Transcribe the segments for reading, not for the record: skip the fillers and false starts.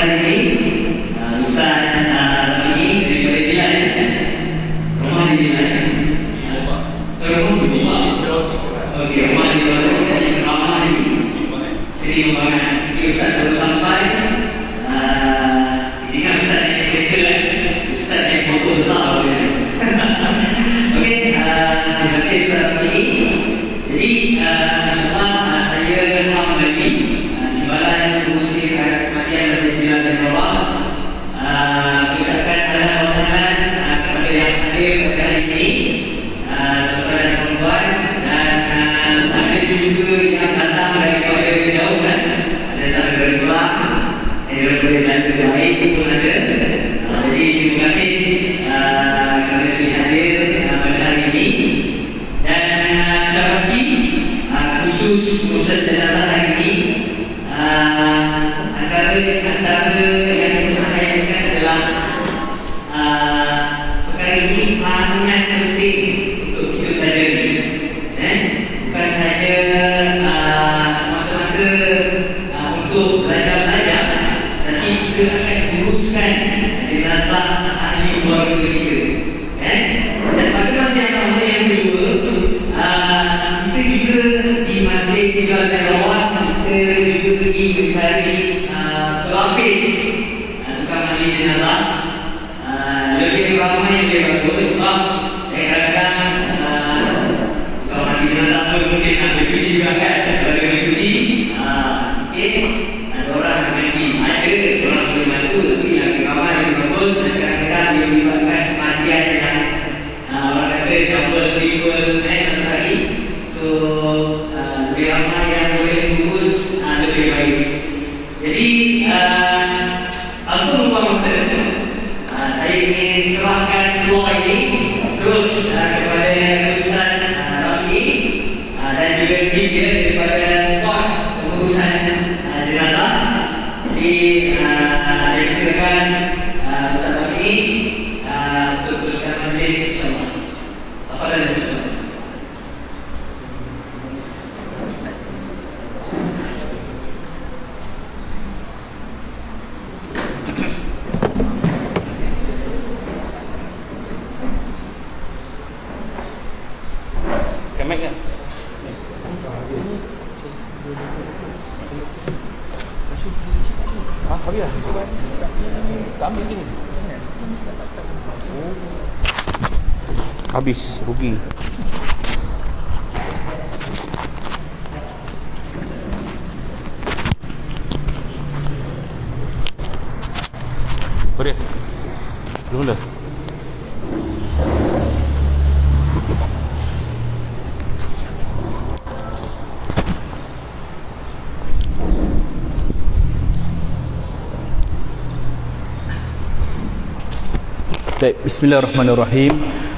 hari ini Ustaz Rafi daripada Dilan, rumah di Dilan, rumah di rumah. Okey, rumah di luar dari ceramah ini sering banget Ustaz baru sampai. Jadi kan Ustaz yang kereta kan, Ustaz yang motor besar. Okey, terima kasih Ustaz Rafi. Jadi insyaAllah saya Ham lagi Timbalan Pengurusi Kematian Masjid Dilan dan Rawah mengucapkan alhamdulillah kepada yang hadir pada hari ini, tuan-tuan dan puan-puan, dan ada juga yang datang daripada jauh kan, ada datang dari Kelang, daripada Jalan Baik pun ada. Jadi terima kasih kerana sudah hadir pada hari ini. Dan sudah pasti khusus urusan jenazah hari ini antara yang kita hayatkan adalah perkara ini sangat penting untuk kita pelajari. Bukan sahaja semata-mata untuk belajar-belajar, tapi kita akan uruskan jenazah ahli keluarga kita. Dan pada masa yang sama yang kedua, kita juga di Masjid Dilan dan Rawah, kita juga pergi mencari pelapis tukang mandi jenazah. Lebih ramai yang lebih bagus sebab kadang-kadang tukang mandi jenazah pun mungkin nak bercuti juga kan. Kalau dia bercuti, mungkin ada orang yang mandi, ada orang boleh bantu, tapi yang lebih ramai yang bagus. Dan kadang-kadang dia melibatkan kematian yang orang kata double, triple, satu kali. So lebih ramai yang boleh urus lebih baik. Jadi tanpa membuang masa, saya ingin serahkan floor ini terus kepada Ustaz Rafi dan juga tim dia daripada squad pengurusan jenazah. Jadi saya silakan Ustaz Rafi untuk teruskan majlis, insyaAllah. Tafadhal Ustaz. Mic kan? Habis lah? Tak ambil lagi ni? Habis, rugi. Boleh? Belum dah? Baik, bismillahirrahmanirrahim.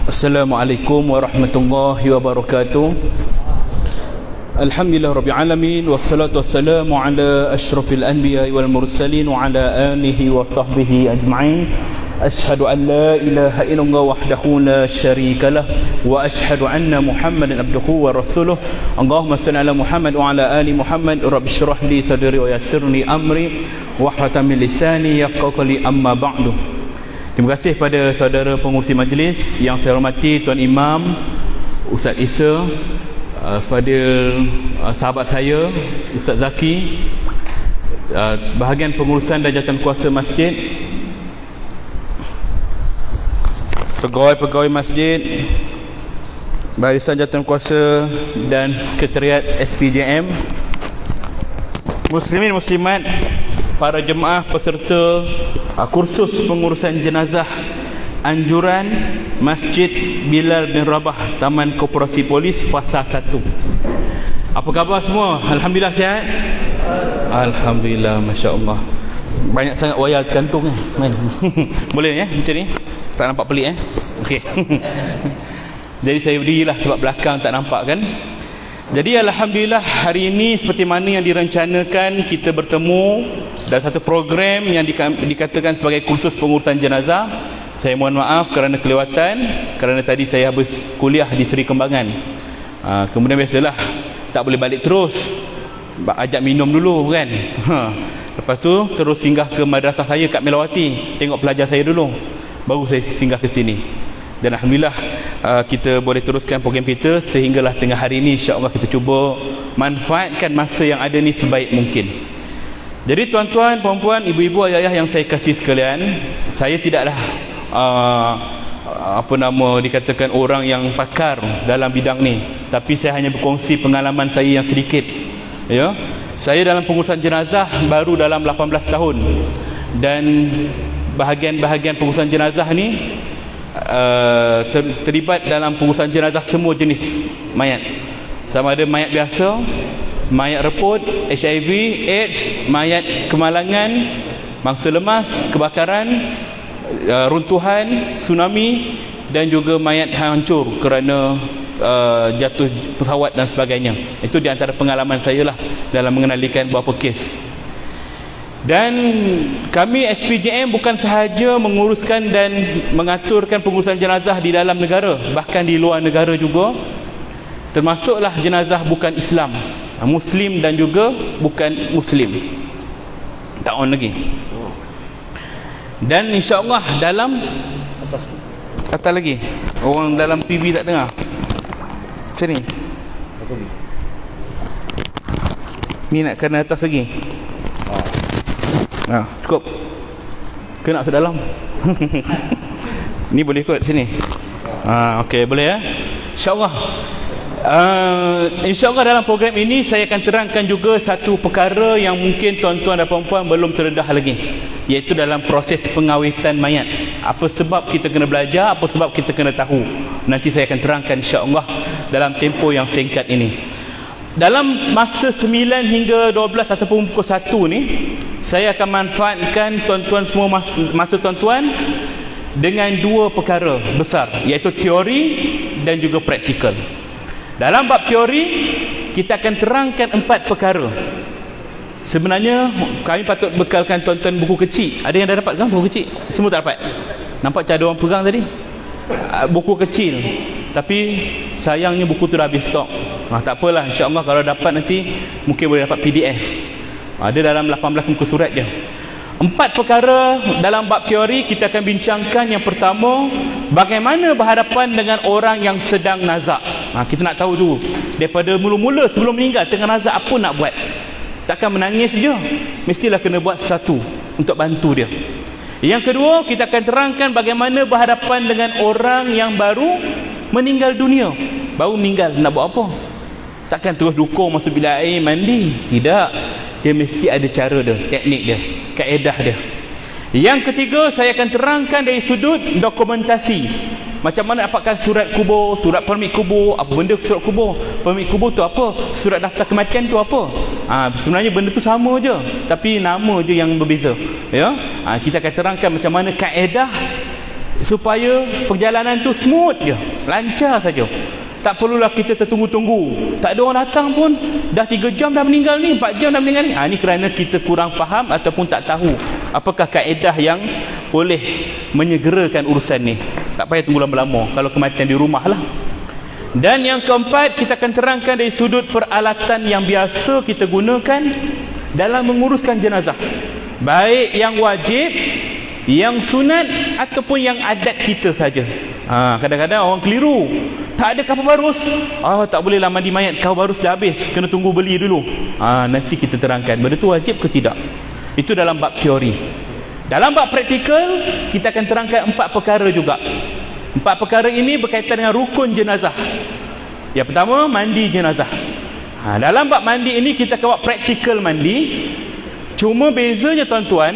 Assalamualaikum warahmatullahi wabarakatuh. Alhamdulillah rabbil alamin, wassalatu wassalamu ala asyrafil anbiya'i wal mursalin wa ala alihi wa sahbihi ajma'in. Ashhadu an la ilaha illallah wahdahu la syarikalah wa ashhadu anna Muhammadan abduhu wa rasuluh. Allahumma salli ala Muhammad wa ala ali Muhammad. Rabbi shrah li sadri wa yassirni amri wahlul min lisani yafqahu qawli, amma ba'du. Terima kasih pada saudara pengurusi majlis yang saya hormati, Tuan Imam Ustaz Isa, Fadil, sahabat saya Ustaz Zaki, bahagian pengurusan dan jawatankuasa masjid, pegawai-pegawai masjid, barisan jawatankuasa dan sekretariat SPJM, muslimin muslimat, para jemaah peserta kursus pengurusan jenazah anjuran Masjid Bilal bin Rabah, Taman Koperasi Polis Fasa 1. Apa khabar semua? Alhamdulillah sihat? Alhamdulillah, Masya Allah. Banyak sangat wayar gantung kan? Boleh ya macam ni? Tak nampak pelik Okey. Jadi saya berdirilah sebab belakang tak nampak kan. Jadi Alhamdulillah hari ini seperti mana yang direncanakan, kita bertemu dalam satu program yang dikatakan sebagai kursus pengurusan jenazah. Saya mohon maaf kerana kelewatan, kerana tadi saya habis kuliah di Seri Kembangan. Kemudian biasalah tak boleh balik terus, ajak minum dulu kan. Lepas tu terus singgah ke madrasah saya kat Melawati, tengok pelajar saya dulu, baru saya singgah ke sini. Dan alhamdulillah kita boleh teruskan program kita sehinggalah tengah hari ini. InsyaAllah kita cuba manfaatkan masa yang ada ni sebaik mungkin. Jadi tuan-tuan, puan-puan, ibu-ibu, ayah-ayah yang saya kasih sekalian, saya tidaklah dikatakan orang yang pakar dalam bidang ni, tapi saya hanya berkongsi pengalaman saya yang sedikit. Ya, saya dalam pengurusan jenazah baru dalam 18 tahun, dan bahagian-bahagian pengurusan jenazah ni terlibat dalam pengurusan jenazah semua jenis mayat, sama ada mayat biasa, mayat reput, HIV, AIDS, mayat kemalangan, mangsa lemas, kebakaran, runtuhan, tsunami, dan juga mayat hancur kerana jatuh pesawat dan sebagainya. Itu di antara pengalaman saya lah dalam mengenalikan beberapa kes. Dan kami SPJM bukan sahaja menguruskan dan mengaturkan pengurusan jenazah di dalam negara, bahkan di luar negara juga, termasuklah jenazah bukan Islam, Muslim dan juga bukan Muslim. Tak on lagi. Dan insyaAllah dalam atas lagi, orang dalam TV tak dengar. Sini ni nak kena atas lagi. Cukup ke nak masuk dalam? Ni boleh ikut sini. Okey, boleh ya. InsyaAllah InsyaAllah dalam program ini saya akan terangkan juga satu perkara yang mungkin tuan-tuan dan puan-puan belum terdedah lagi, iaitu dalam proses pengawitan mayat. Apa sebab kita kena belajar, apa sebab kita kena tahu. Nanti saya akan terangkan insyaAllah dalam tempoh yang singkat ini. Dalam masa 9 hingga 12 ataupun pukul 1 ni, saya akan manfaatkan tuan-tuan semua masa tuan-tuan dengan dua perkara besar, iaitu teori dan juga praktikal. Dalam bab teori, kita akan terangkan 4 perkara. Sebenarnya kami patut bekalkan tuan-tuan buku kecil. Ada yang dah dapat kan buku kecil? Semua tak dapat? Nampak macam ada orang pegang tadi? Buku kecil. Tapi sayangnya buku tu dah habis stok. Tak apalah, insyaAllah kalau dapat nanti mungkin boleh dapat PDF. Ada dalam 18 muka surat je. 4 perkara dalam bab teori kita akan bincangkan. Yang pertama, bagaimana berhadapan dengan orang yang sedang nazak. Kita nak tahu dulu, daripada mula-mula sebelum meninggal tengah nazak, apa nak buat? Takkan menangis je, mestilah kena buat sesuatu untuk bantu dia. Yang kedua, kita akan terangkan bagaimana berhadapan dengan orang yang baru meninggal dunia. Baru meninggal, nak buat apa? Takkan terus dukung masuk bilik air mandi. Tidak. Dia mesti ada cara dia, teknik dia, kaedah dia. Yang ketiga, saya akan terangkan dari sudut dokumentasi. Macam mana dapatkan surat kubur, surat permit kubur, apa benda surat kubur, permit kubur tu apa, surat daftar kematian tu apa. Sebenarnya benda tu sama je, tapi nama je yang berbeza. Ya, kita akan terangkan macam mana kaedah supaya perjalanan tu smooth je, lancar saja. Tak perlulah kita tertunggu-tunggu. Tak ada orang datang pun, dah 3 jam dah meninggal ni, 4 jam dah meninggal ni. Ni kerana kita kurang faham ataupun tak tahu apakah kaedah yang boleh menyegerakan urusan ni. Tak payah tunggu lama-lama kalau kematian di rumah lah. Dan yang keempat, kita akan terangkan dari sudut peralatan yang biasa kita gunakan dalam menguruskan jenazah, baik yang wajib, yang sunat ataupun yang adat kita saja. Kadang-kadang orang keliru, tak ada kapal barus, tak bolehlah mandi mayat, kapal barus dah habis, kena tunggu beli dulu. Nanti kita terangkan benda tu wajib ke tidak. Itu dalam bab teori. Dalam bab praktikal, kita akan terangkan 4 perkara juga. 4 perkara ini berkaitan dengan rukun jenazah. Yang pertama, mandi jenazah. Dalam bab mandi ini kita akan buat praktikal mandi. Cuma bezanya tuan-tuan,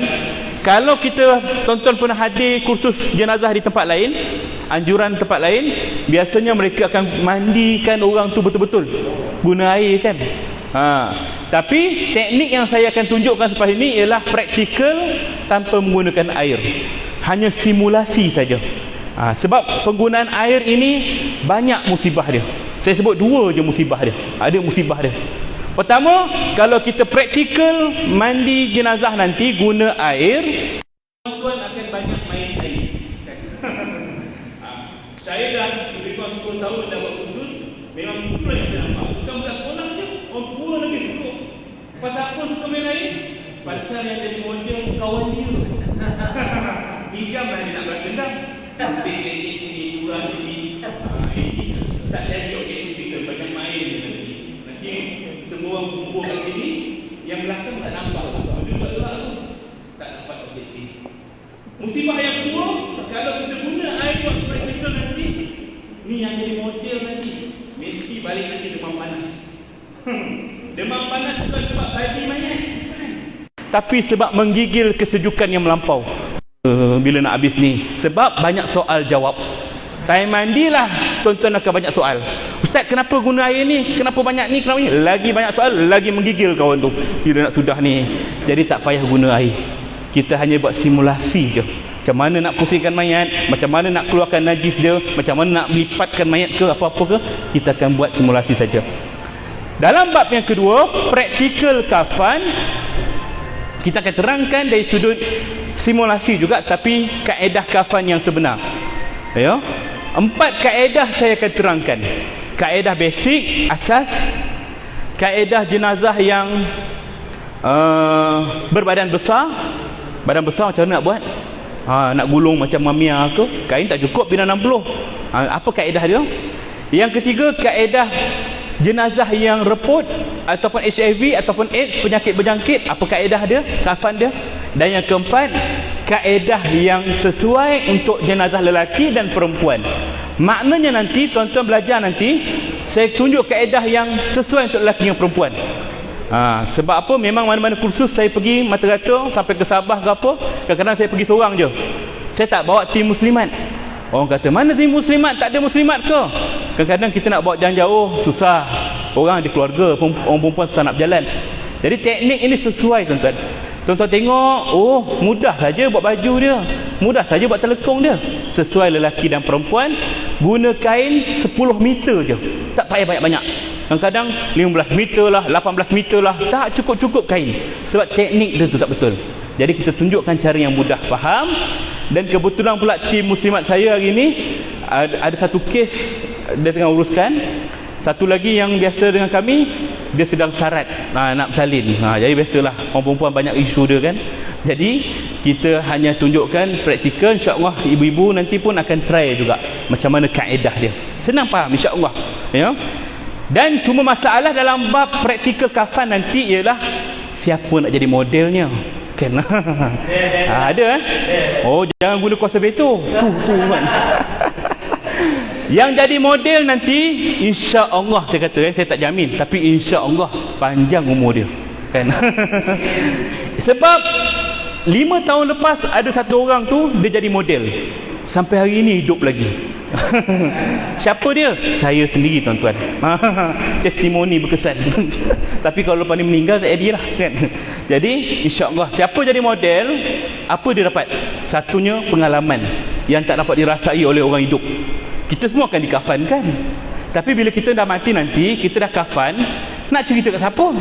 kalau kita tuan-tuan pernah hadir kursus jenazah di tempat lain, anjuran tempat lain, biasanya mereka akan mandikan orang tu betul-betul guna air kan. Tapi teknik yang saya akan tunjukkan selepas ini ialah praktikal tanpa menggunakan air, hanya simulasi saja. Sebab penggunaan air ini banyak musibah dia. Saya sebut 2 je musibah dia. Ada musibah dia. Pertama, kalau kita praktikal mandi jenazah nanti guna air, tuan-tuan akan banyak main air. Saya dah lebih kurang 10 tahun dah buat kursus. Memang itulah yang saya nampak. Bukan budak sekolah je, orang tua lagi suka. Pasal apa suka main air? Pasal yang jadi model kawan dia. Hingga dia nak balas dendam. Mesti ini curang sini. Ini tak jadi objek kita banyak main nanti. Nanti semua kumpul kat sini, yang belakang tak nampak. Benda tak tak dapat objektif. Musibah yang kedua, kalau kita guna air buat praktikal nanti, ni yang jadi model nanti. Mesti balik nanti demam panas. Demam panas bukan sebab bagi mayat, tapi sebab menggigil kesejukan yang melampau. Bila nak habis ni, sebab banyak soal jawab. Time mandilah tuan-tuan akan banyak soal. Ustaz, kenapa guna air ni? Kenapa banyak ni? Kenapa ni? Lagi banyak soal, lagi menggigil kawan tu. Bila nak sudah ni. Jadi tak payah guna air. Kita hanya buat simulasi je. Macam mana nak pusingkan mayat, macam mana nak keluarkan najis dia, macam mana nak melipatkan mayat ke apa-apa ke, kita akan buat simulasi saja. Dalam bab yang kedua, praktikal kafan, kita akan terangkan dari sudut simulasi juga, tapi kaedah kafan yang sebenar. Ya. 4 kaedah saya akan terangkan. Kaedah basic, asas, kaedah jenazah yang berbadan besar. Badan besar macam mana nak buat? Nak gulung macam mamia ke? Kain tak cukup bina 60. Apa kaedah dia? Yang ketiga, kaedah jenazah yang reput ataupun HIV ataupun AIDS, penyakit berjangkit. Apa kaedah dia? Kafan dia. Dan yang keempat, kaedah yang sesuai untuk jenazah lelaki dan perempuan. Maknanya nanti tuan-tuan belajar nanti, saya tunjuk kaedah yang sesuai untuk lelaki dan perempuan. Sebab apa? Memang mana-mana kursus saya pergi Mata Rata sampai ke Sabah ke apa, kadang-kadang saya pergi seorang je. Saya tak bawa tim muslimat. Orang kata, mana tim muslimat? Tak ada muslimat ke? Kadang-kadang kita nak bawa jalan jauh, susah. Orang ada keluarga, orang perempuan susah nak berjalan. Jadi teknik ini sesuai tuan-tuan. Tuan-tuan tengok, oh mudah saja buat baju dia, mudah saja buat telekong dia. Sesuai lelaki dan perempuan. Guna kain 10 meter je, tak payah banyak-banyak. Kadang-kadang 15 meter lah, 18 meter lah, tak cukup-cukup kain. Sebab teknik dia tu tak betul. Jadi kita tunjukkan cara yang mudah faham. Dan kebetulan pula tim muslimat saya hari ni ada satu kes dia tengah uruskan. Satu lagi yang biasa dengan kami, dia sedang syarat nak bersalin. Jadi biasalah orang perempuan banyak isu dia kan. Jadi kita hanya tunjukkan praktikal, insya-Allah ibu-ibu nanti pun akan try juga macam mana kaedah dia. Senang faham insya-Allah. Ya. Dan cuma masalah dalam bab praktikal kafan nanti ialah siapa nak jadi modelnya. Kan? Ada Oh, jangan guna kuasa veto. Tu kan. Yang jadi model nanti insya-Allah, saya kata saya tak jamin, tapi insya-Allah panjang umur dia. Kan? Sebab 5 tahun lepas ada satu orang tu dia jadi model. Sampai hari ini hidup lagi. Siapa dia? Saya sendiri tuan-tuan. Testimoni berkesan. Tapi kalau lepas ni meninggal tak jadi lah kan? Jadi insya-Allah siapa jadi model, apa dia dapat? Satunya pengalaman yang tak dapat dirasai oleh orang hidup. Kita semua akan dikafankan. Tapi bila kita dah mati nanti, kita dah kafan, nak cerita kat siapa?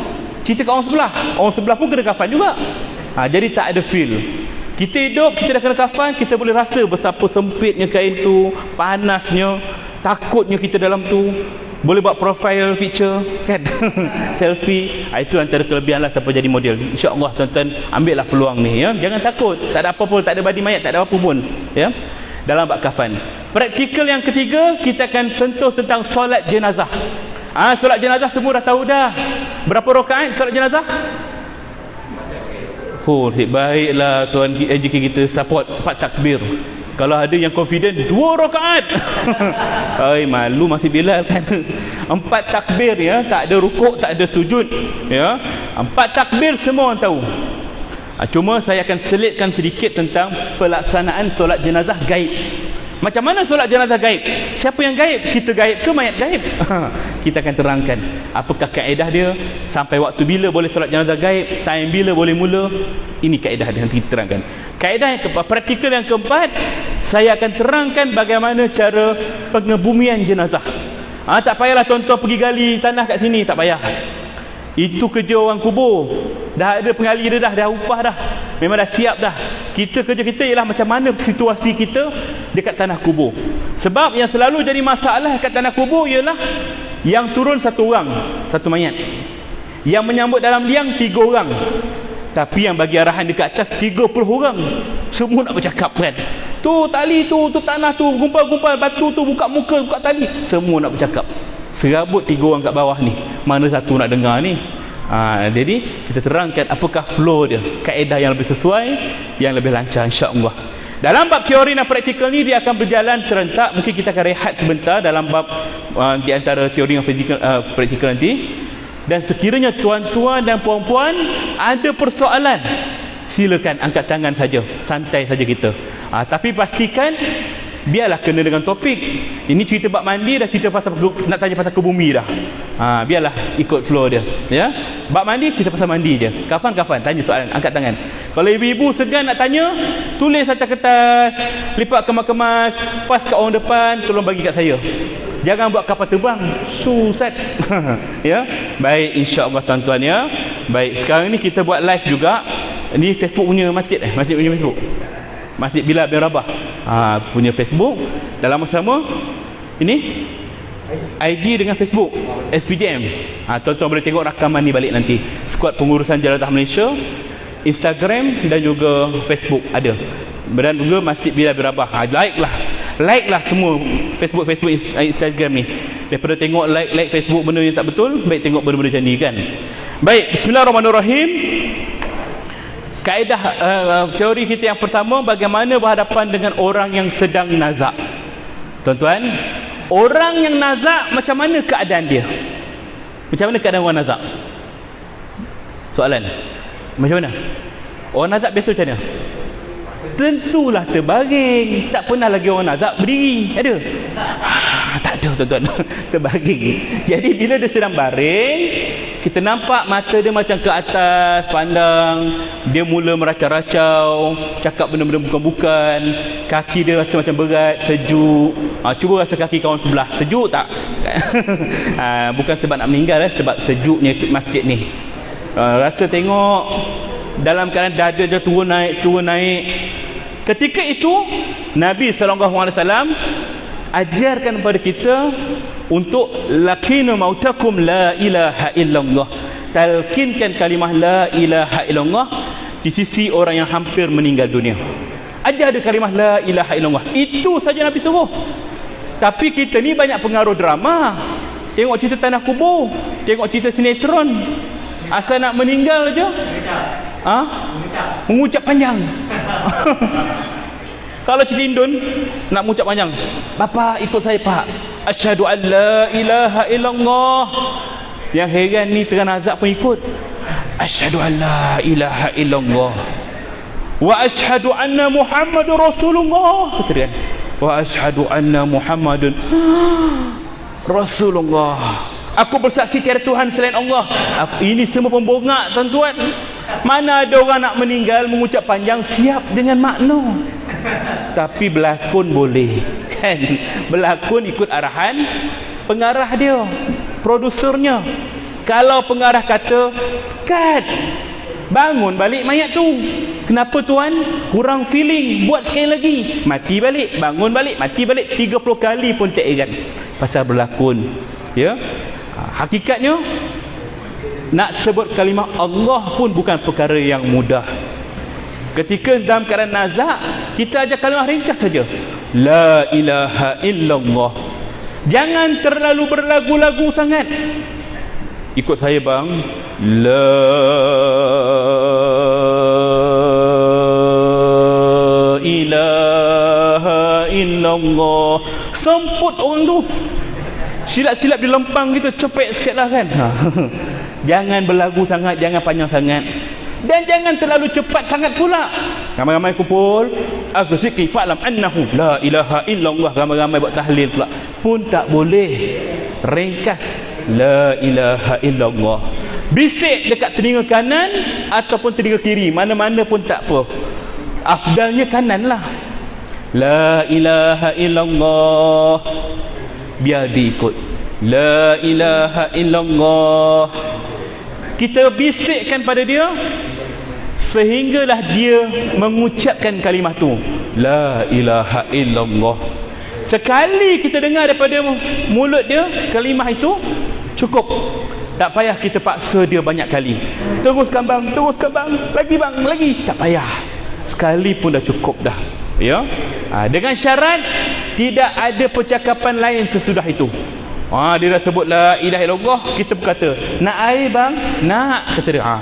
Cerita kat orang sebelah. Orang sebelah pun kena kafan juga. Jadi tak ada feel. Kita hidup, kita dah kena kafan, kita boleh rasa betapa sempitnya kain tu, panasnya, takutnya kita dalam tu. Boleh buat profile picture kan? Selfie. Itu antara kelebihan lah siapa jadi model. InsyaAllah tuan-tuan ambillah peluang ni ya. Jangan takut. Tak ada apa-apa, tak ada badi mayat, tak ada apa pun ya. Dalam bab kafan. Praktikal yang ketiga, kita akan sentuh tentang solat jenazah. Solat jenazah semua dah tahu dah. Berapa rakaat solat jenazah? Baiklah tuan AJK kita support 4 takbir. Kalau ada yang confident 2 rakaat. Malu masih Bilal kan. 4 takbir ya, tak ada rukuk, tak ada sujud ya. 4 takbir semua orang tahu. Cuma saya akan selitkan sedikit tentang pelaksanaan solat jenazah gaib. Macam mana solat jenazah gaib? Siapa yang gaib? Kita gaib ke mayat gaib? Kita akan terangkan apakah kaedah dia, sampai waktu bila boleh solat jenazah gaib, time bila boleh mula. Ini kaedah dia, nanti kita terangkan. Kaedah yang keempat, praktikal yang keempat, saya akan terangkan bagaimana cara pengebumian jenazah. Tak payahlah tuan-tuan pergi gali tanah kat sini, tak payah. Itu kerja orang kubur. Dah ada penggali dia dah upah dah. Memang dah siap dah. Kerja kita ialah macam mana situasi kita dekat tanah kubur. Sebab yang selalu jadi masalah dekat tanah kubur ialah yang turun 1 orang, 1 mayat. Yang menyambut dalam liang 3 orang. Tapi yang bagi arahan dekat atas 30 orang. Semua nak bercakap kan. Tu tali tu tanah tu, gumpal-gumpal batu tu, buka muka, buka tali. Semua nak bercakap. Serabut 3 orang kat bawah ni. Mana satu nak dengar ni? Jadi kita terangkan apakah flow dia, kaedah yang lebih sesuai, yang lebih lancar insya-Allah. Dalam bab teori dan praktikal ni dia akan berjalan serentak. Mungkin kita akan rehat sebentar dalam bab di antara teori dan praktikal nanti. Dan sekiranya tuan-tuan dan puan-puan ada persoalan, silakan angkat tangan saja, santai saja kita. Tapi pastikan biarlah kena dengan topik. Ini cerita bab mandi dah, cerita pasal nak tanya pasal kebumi dah. Biarlah ikut flow dia, ya. Bab mandi cerita pasal mandi je. Kapan tanya soalan, angkat tangan. Kalau ibu-ibu segan nak tanya, tulis atas kertas, lipat kemas-kemas, pas kat orang depan, tolong bagi kat saya. Jangan buat kapal terbang, susah. Ya. Baik, insya-Allah tuan-tuan ya. Baik, sekarang ni kita buat live juga. Ini Facebook punya masjid masjid punya Facebook. Masjid Bilal bin Rabah punya Facebook. Dalam masa sama ini IG dengan Facebook SPJM. Tuan-tuan boleh tengok rakaman ni balik nanti. Skuad pengurusan Jalan Malaysia, Instagram dan juga Facebook ada. Dan juga Masjid Bilal bin Rabah. Like lah semua Facebook, Instagram ni. Daripada tengok like Facebook benda yang tak betul, baik tengok benda-benda macam ni kan. Baik, bismillahirrahmanirrahim. Kaedah teori kita yang pertama, bagaimana berhadapan dengan orang yang sedang nazak. Tuan-tuan, orang yang nazak macam mana keadaan dia? Macam mana keadaan orang nazak? Soalan. Macam mana? Orang nazak biasa macam mana? Tentulah terbaring. Tak pernah lagi orang nazak berdiri. Ada? Tak ada tuan-tuan. Terbaring. Jadi bila dia sedang baring, kita nampak mata dia macam ke atas, pandang. Dia mula meracau-racau, cakap benda-benda bukan-bukan. Kaki dia rasa macam berat, sejuk. Cuba rasa kaki kawan sebelah. Sejuk tak? Bukan sebab nak meninggal, sebab sejuknya masjid ni. Rasa tengok dalam keadaan dada dia turun naik. Ketika itu Nabi SAW ajarkan kepada kita untuk lakinu mautakum la ilaha illallah. Talkinkan kalimah la ilaha illallah di sisi orang yang hampir meninggal dunia. Ajar ada kalimah la ilaha illallah. Itu saja Nabi suruh. Tapi kita ni banyak pengaruh drama. Tengok cerita tanah kubur, tengok cerita sinetron. Asal nak meninggal aja. Mengucap panjang. Kalau cerita Indon nak mengucap panjang, bapa ikut saya pak, asyhadu an la ilaha illallah. Yang heran ni tengah nazak pun ikut, asyhadu an la ilaha illallah wa asyhadu anna muhammadur rasulullah. Betul kan? Wa asyhadu anna muhammadun rasulullah. Aku bersaksi tiada Tuhan selain Allah. Ini semua pembongak tuan-tuan. Mana ada orang nak meninggal mengucap panjang siap dengan makna. Tapi berlakon boleh kan? Berlakon ikut arahan pengarah dia, produsernya. Kalau pengarah kata cut, bangun balik mayat tu. Kenapa tuan? Kurang feeling, buat sekali lagi. Mati balik, bangun balik, mati balik 30 kali pun tak heran. Pasal berlakon. Ya. Hakikatnya nak sebut kalimah Allah pun bukan perkara yang mudah. Ketika dalam keadaan nazak, kita ajar kalimah ringkas saja, la ilaha illallah. Jangan terlalu berlagu-lagu sangat. Ikut saya bang, la ilaha illallah. Semput orang tu, silap-silap dia lempang gitu, cepet sikit lah kan. Jangan berlagu sangat, jangan panjang sangat. Dan jangan terlalu cepat sangat pula. Ramai-ramai kumpul, aku zikri fa'lam annahu la ilaha illallah. Ramai-ramai buat tahlil pula. Pun tak boleh. Ringkas, la ilaha illallah. Bisik dekat telinga kanan ataupun telinga kiri, mana-mana pun tak apa. Afdalnya kanan lah. La ilaha illallah. Biar diikut. La ilaha illallah. Kita bisikkan pada dia sehinggalah dia mengucapkan kalimah tu, la ilaha illallah. Sekali kita dengar daripada mulut dia kalimah itu, cukup. Tak payah kita paksa dia banyak kali. Teruskan bang, lagi bang, lagi. Tak payah. Sekali pun dah cukup dah. Ya. Dengan syarat tidak ada percakapan lain sesudah itu. Dia dah sebut la ilaha illallah, kita berkata, nak air bang? Nak, kata dia.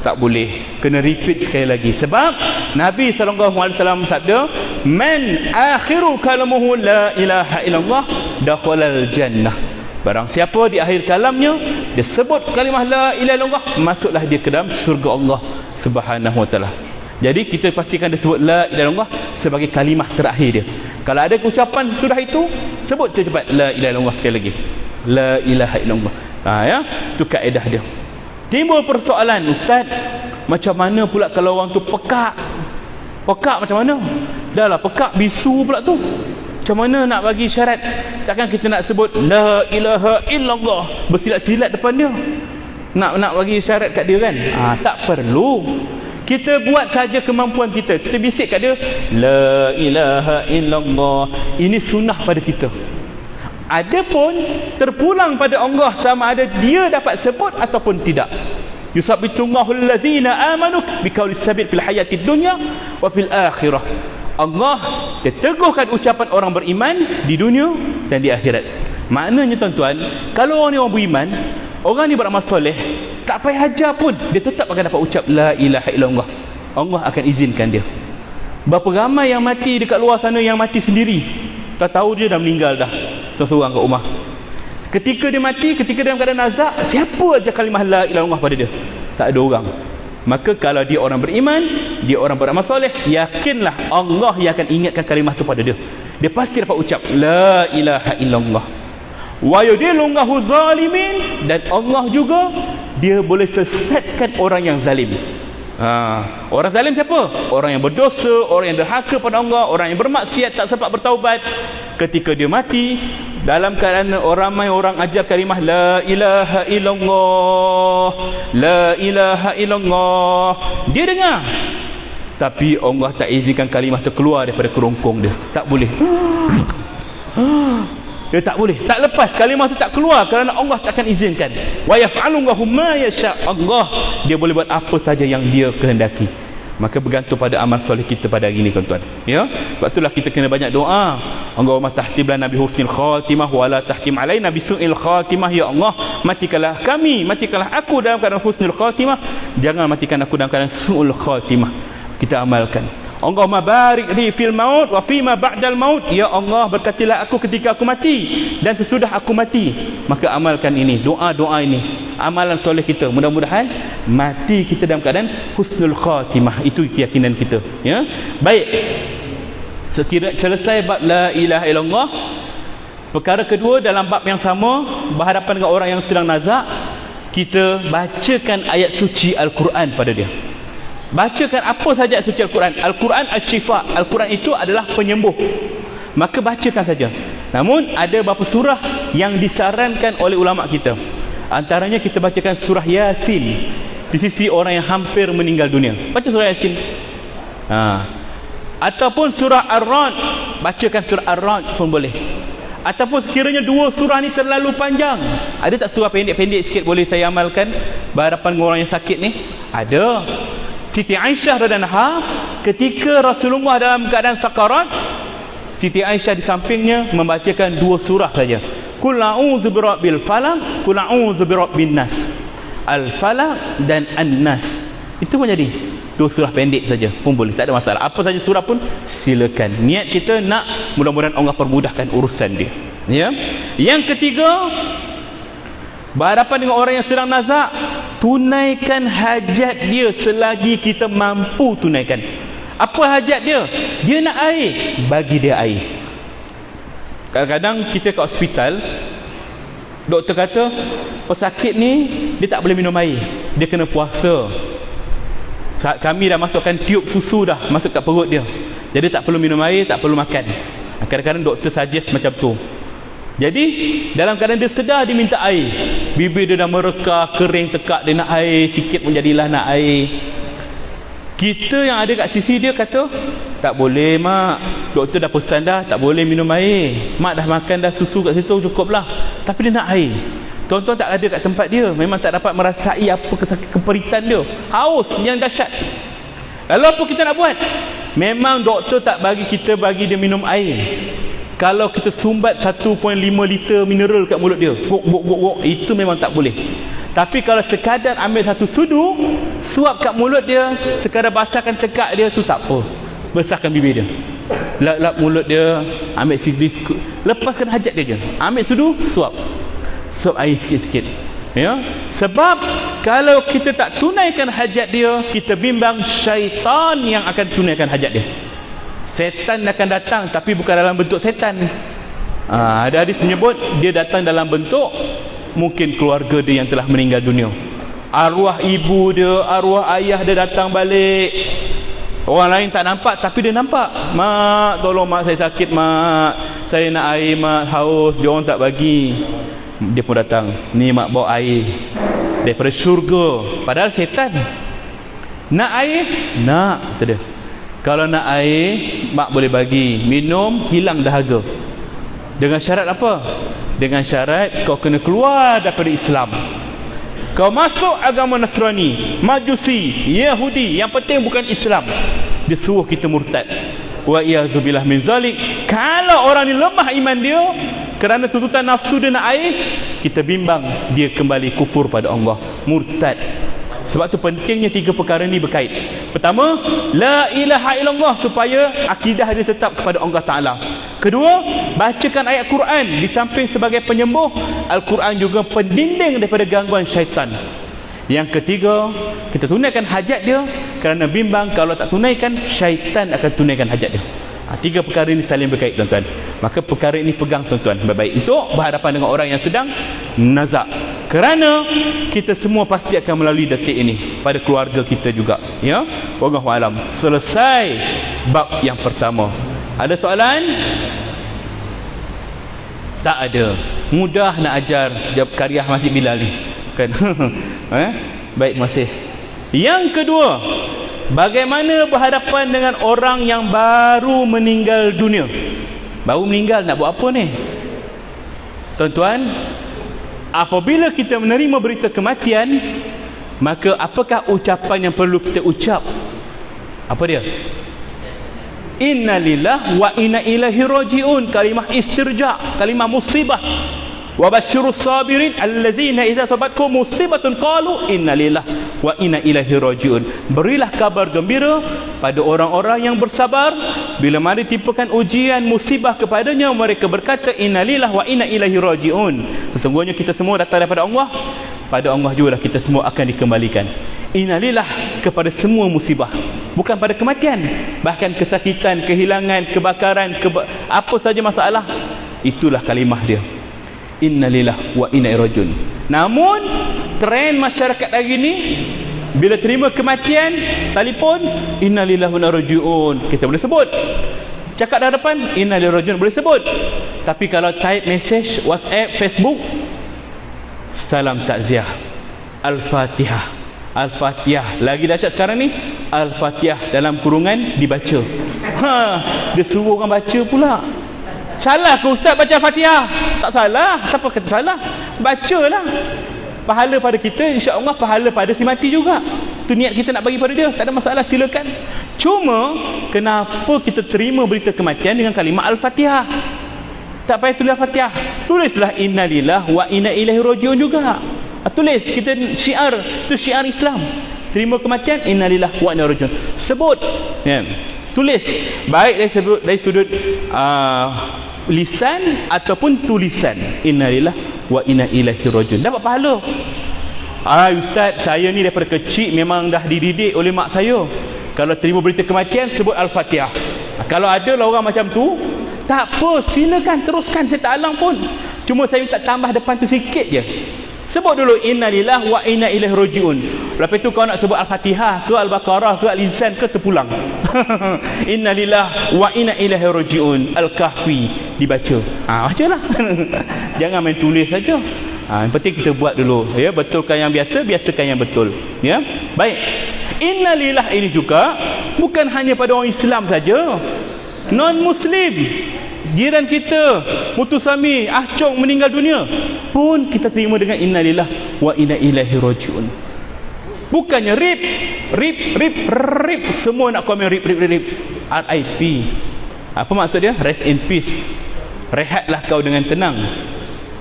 Tak boleh, kena repeat sekali lagi. Sebab Nabi SAW sabda, man akhiru kalamuhu la ilaha illallah dakhalal jannah. Barang siapa di akhir kalamnya dia sebut kalimah la ilaha illallah, masuklah dia ke dalam syurga Allah Subhanahu wa taala. Jadi kita pastikan dia sebut la ilaha illallah sebagai kalimah terakhir dia. Kalau ada ucapan sudah itu, sebut cepat la ilaha illallah sekali lagi. La ilaha illallah. Ya, itu kaedah dia. Timbul persoalan, ustaz, macam mana pula kalau orang tu pekak? Pekak macam mana? Dah lah pekak, bisu pula tu. Macam mana nak bagi syarat? Takkan kita nak sebut la ilaha illallah bersilat-silat depan dia. Nak bagi syarat kat dia kan? Tak perlu. Kita buat saja kemampuan kita. Kita bisik kat dia la ilaha illallah. Ini sunnah pada kita. Adapun terpulang pada Allah sama ada dia dapat sebut ataupun tidak. Yusabbitullahu allazina amanu biqaulis sabit fil hayatid dunya wa fil akhirah. Allah dia teguhkan ucapan orang beriman di dunia dan di akhirat. Maknanya tuan-tuan, kalau orang ni orang beriman, orang ni beramal soleh, tak payah ajar pun, dia tetap akan dapat ucap la ilaha illallah. Allah akan izinkan dia. Berapa ramai yang mati dekat luar sana yang mati sendiri, tak tahu dia dah meninggal dah seorang kat rumah. Ketika dia mati, ketika dalam keadaan nazak, siapa aja kalimah la ilaha illallah pada dia? Tak ada orang. Maka kalau dia orang beriman, dia orang beramal soleh, yakinlah Allah yang akan ingatkan kalimah tu pada dia. Dia pasti dapat ucap la ilaha illallah. Wa yudillullahu zalimin, dan Allah juga dia boleh sesatkan orang yang zalim. Orang zalim siapa? Orang yang berdosa, orang yang derhaka pada Allah, orang yang bermaksiat tak sempat bertaubat. Ketika dia mati dalam keadaan ramai orang ajar kalimah la ilaha illallah, la ilaha illallah, dia dengar, tapi Allah tak izinkan kalimah tu keluar daripada kerongkong dia. Tak boleh. Dia tak boleh, tak lepas, kalimah tu tak keluar kerana Allah takkan izinkan. Wa yaf'alullahu ma yasha. Allah dia boleh buat apa saja yang dia kehendaki. Maka bergantung pada amal soleh kita pada hari ini, tuan-tuan. Ya, sebab itulah kita kena banyak doa. Allahumma tahtim lana bi husnil khatimah wa la tahtim alaina bi su'il khatimah. Ya Allah, matikanlah kami, matikanlah aku dalam keadaan husnul khatimah, jangan matikan aku dalam keadaan su'ul khatimah. Kita amalkan. Allahumma barik li fil maut wa fima ba'dal maut. Ya Allah, berkatilah aku ketika aku mati dan sesudah aku mati. Maka amalkan ini, doa-doa ini, amalan soleh kita. Mudah-mudahan mati kita dalam keadaan husnul khatimah. Itu keyakinan kita. Ya. Baik. Sekiranya selesai bab la ilaha illallah, perkara kedua dalam bab yang sama, berhadapan dengan orang yang sedang nazak, kita bacakan ayat suci Al-Quran pada dia. Bacakan apa saja suci Al-Quran. Al-Quran as-syifa. Al-Quran itu adalah penyembuh. Maka bacakan saja. Namun ada beberapa surah yang disarankan oleh ulama kita. Antaranya kita bacakan surah Yasin di sisi orang yang hampir meninggal dunia. Baca surah Yasin. Ataupun surah Ar-Ra'd, bacakan surah Ar-Ra'd pun boleh. Ataupun sekiranya dua surah ni terlalu panjang, ada tak surah pendek-pendek sikit boleh saya amalkan berhadapan dengan orang yang sakit ni? Ada. Siti Aisyah radhiyallahu anha ketika Rasulullah dalam keadaan sakarat, Siti Aisyah di sampingnya membacakan dua surah saja. Qul a'udzu birabbil falaq, qul a'udzu birabbin nas. Al-Falaq dan An-Nas. Itu pun jadi dua surah pendek saja pun boleh, tak ada masalah. Apa saja surah pun silakan. Niat kita nak mudah-mudahan Allah permudahkan urusan dia. Ya. Yang ketiga, berhadapan dengan orang yang sedang nazak, tunaikan hajat dia selagi kita mampu tunaikan. Apa hajat dia? Dia nak air, bagi dia air. Kadang-kadang kita ke hospital, doktor kata pesakit ni dia tak boleh minum air, dia kena puasa. Kami dah masukkan tiup susu dah masuk kat perut dia, jadi tak perlu minum air, tak perlu makan. Kadang-kadang doktor suggest macam tu. Jadi dalam keadaan dia sedar dia minta air, bibir dia dah merekah, kering tekak, dia nak air sikit pun jadilah nak air. Kita yang ada kat sisi dia kata, tak boleh mak, doktor dah pesan dah, tak boleh minum air, mak dah makan dah susu kat situ, cukup lah. Tapi dia nak air. Tuan-tuan tak ada kat tempat dia, memang tak dapat merasai apa keperitan dia, haus yang dahsyat. Lalu apa kita nak buat? Memang doktor tak bagi kita bagi dia minum air. Kalau kita sumbat 1.5 liter mineral kat mulut dia, gok, itu memang tak boleh. Tapi kalau sekadar ambil satu sudu, suap kat mulut dia, sekadar basahkan tekak dia, tu tak apa. Besarkan bibir dia, lap mulut dia, ambil sidis, lepaskan hajat dia je. Ambil sudu, suap air sikit-sikit, ya. Sebab kalau kita tak tunaikan hajat dia, kita bimbang syaitan yang akan tunaikan hajat dia. Setan akan datang, tapi bukan dalam bentuk setan. Ada hadis menyebut dia datang dalam bentuk mungkin keluarga dia yang telah meninggal dunia. Arwah ibu dia, arwah ayah dia datang balik. Orang lain tak nampak, tapi dia nampak. Mak, tolong mak, saya sakit mak, saya nak air mak, haus. Dia orang tak bagi, dia pun datang, ni mak bawa air daripada syurga. Padahal setan. Nak air? Nak, kata dia. Kalau nak air, mak boleh bagi. Minum, hilang dahaga. Dengan syarat apa? Dengan syarat kau kena keluar daripada Islam. Kau masuk agama Nasrani, Majusi, Yahudi, yang penting bukan Islam. Dia suruh kita murtad. Wa iyazubillah min zalik. Kalau orang ni lemah iman dia kerana tuntutan nafsu dia nak air, kita bimbang dia kembali kufur pada Allah, murtad. Sebab tu pentingnya 3 perkara ni berkait. Pertama, la ilaha illallah, supaya akidah dia tetap kepada Allah Ta'ala. Kedua, bacakan ayat Quran. Di samping sebagai penyembuh, Al-Quran juga pendinding daripada gangguan syaitan. Yang ketiga, kita tunaikan hajat dia, kerana bimbang kalau tak tunaikan, syaitan akan tunaikan hajat dia. 3 perkara ini saling berkait, tuan-tuan. Maka perkara ini pegang, tuan-tuan, baik-baik untuk berhadapan dengan orang yang sedang nazak. Kerana kita semua pasti akan melalui detik ini pada keluarga kita juga, ya. Wallahu alam. Selesai bab yang pertama. Ada soalan? Tak ada. Mudah nak ajar karya Masjid Bilal ni, kan? Baik, masih. Yang kedua, bagaimana berhadapan dengan orang yang baru meninggal dunia? Baru meninggal, nak buat apa ni? Tuan-tuan, apabila kita menerima berita kematian, maka apakah ucapan yang perlu kita ucap? Apa dia? Inna lillah wa inna ilaihi raji'un. Kalimah istirja', kalimah musibah. Wa basyirus sabirin allazina idza sabatkum musibatun qalu inna lillah wa inna ilaihi raji'un. Berilah kabar gembira pada orang-orang yang bersabar, bila mana timpakan ujian musibah kepadanya, mereka berkata inna lillah wa inna ilaihi raji'un. Sesungguhnya kita semua datang daripada Allah, pada Allah jugalah kita semua akan dikembalikan. Innalillah kepada semua musibah, bukan pada kematian. Bahkan kesakitan, kehilangan, kebakaran, apa saja masalah, itulah kalimah dia, innalillah wa inna ilaihi raji'un. Namun trend masyarakat hari ni, bila terima kematian, telefon innalillah wa inna ilaihi raji'un, kita boleh sebut. Cakap dah depan innalillah raji'un boleh sebut. Tapi kalau type message WhatsApp, Facebook, salam takziah, Al-Fatihah. Al-Fatihah. Lagi dahsyat sekarang ni, Al-Fatihah dalam kurungan dibaca. Dia suruh orang baca pula. Salah ke ustaz baca Al-Fatihah? Tak salah. Siapa kata salah? Bacalah. Pahala pada kita, insya-Allah pahala pada si mati juga. Tu niat kita nak bagi pada dia, tak ada masalah, silakan. Cuma kenapa kita terima berita kematian dengan kalimah Al-Fatihah? Tak payah tulis Al-Fatihah, tulislah innalillah wa inna ilaihi raji'un juga. Tulis, kita syiar, tu syiar Islam. Terima kematian innalillah wa inna ilaihi raji'un. Sebut, ya. Tulis, baik dari sudut lisan ataupun tulisan, innalillah wa inna ilaihi raji'un, dapat pahala. Ustaz, saya ni daripada kecil memang dah dididik oleh mak saya, kalau terima berita kematian sebut Al-Fatihah. Kalau ada lah orang macam tu, tak apa, silakan teruskan, saya tak alang pun. Cuma saya minta tambah depan tu sikit je. Sebut dulu innalillah wa inna ilaihi raji'un. Lepas tu kau nak sebut Al-Fatihah ke Al-Baqarah ke Al-Insan ke, terpulang. Innalillah wa inna ilaihi raji'un, Al-Kahfi dibaca. Bacalah. Jangan main tulis saja. Yang penting kita buat dulu, ya. Betulkan yang biasa, biasakan yang betul, ya. Baik. Innalillah ini juga bukan hanya pada orang Islam saja, non muslim Jiran kita Mutusami Ahcong meninggal dunia pun kita terima dengan innalillah wa inna ilaihi rajiun. Bukannya rip semua nak komen rip. RIP. Apa maksud dia? Rest in peace. Rehatlah kau dengan tenang.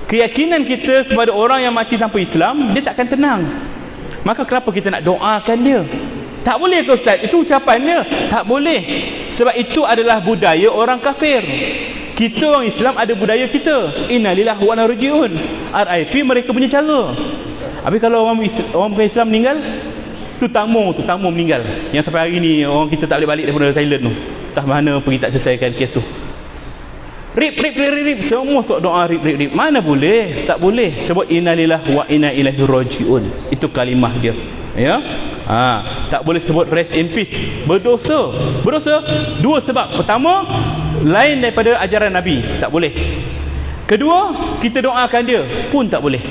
Keyakinan kita kepada orang yang mati tanpa Islam, dia takkan tenang. Maka kenapa kita nak doakan dia? Tak boleh ke Ustaz? Itu ucapan dia. Tak boleh. Sebab itu adalah budaya orang kafir. Kita orang Islam ada budaya kita. Innalillahi wa inna ilaihi rajiun. RIP mereka punya cara. Habis kalau orang bukan Islam meninggal, tu tamu meninggal. Yang sampai hari ni orang kita tak boleh balik daripada Thailand tu. Entah mana pergi tak selesaikan kes tu. Rip semua sok doa rip. Mana boleh? Tak boleh. Sebab innalillahi wa inna ilaihi rajiun. Itu kalimah dia. Ya. Tak boleh sebut rest in peace. Berdosa dua sebab. Pertama, lain daripada ajaran Nabi, tak boleh. Kedua, kita doakan dia pun tak boleh.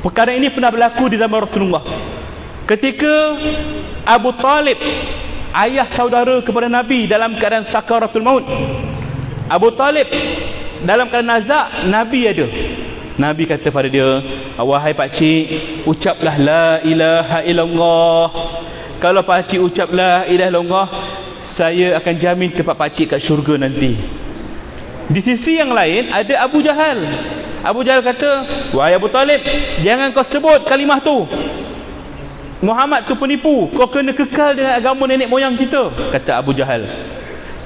Perkara ini pernah berlaku di zaman Rasulullah. Ketika Abu Talib, ayah saudara kepada Nabi, dalam keadaan sakaratul maut. Abu Talib dalam keadaan nazak, Nabi ada. Nabi kata pada dia, wahai pakcik, ucaplah la ilaha illallah. Kalau pakcik ucap la ilaha illallah, saya akan jamin tempat pakcik kat syurga nanti. Di sisi yang lain ada Abu Jahal. Abu Jahal kata, wahai Abu Talib, jangan kau sebut kalimah tu. Muhammad tu penipu, kau kena kekal dengan agama nenek moyang kita, kata Abu Jahal.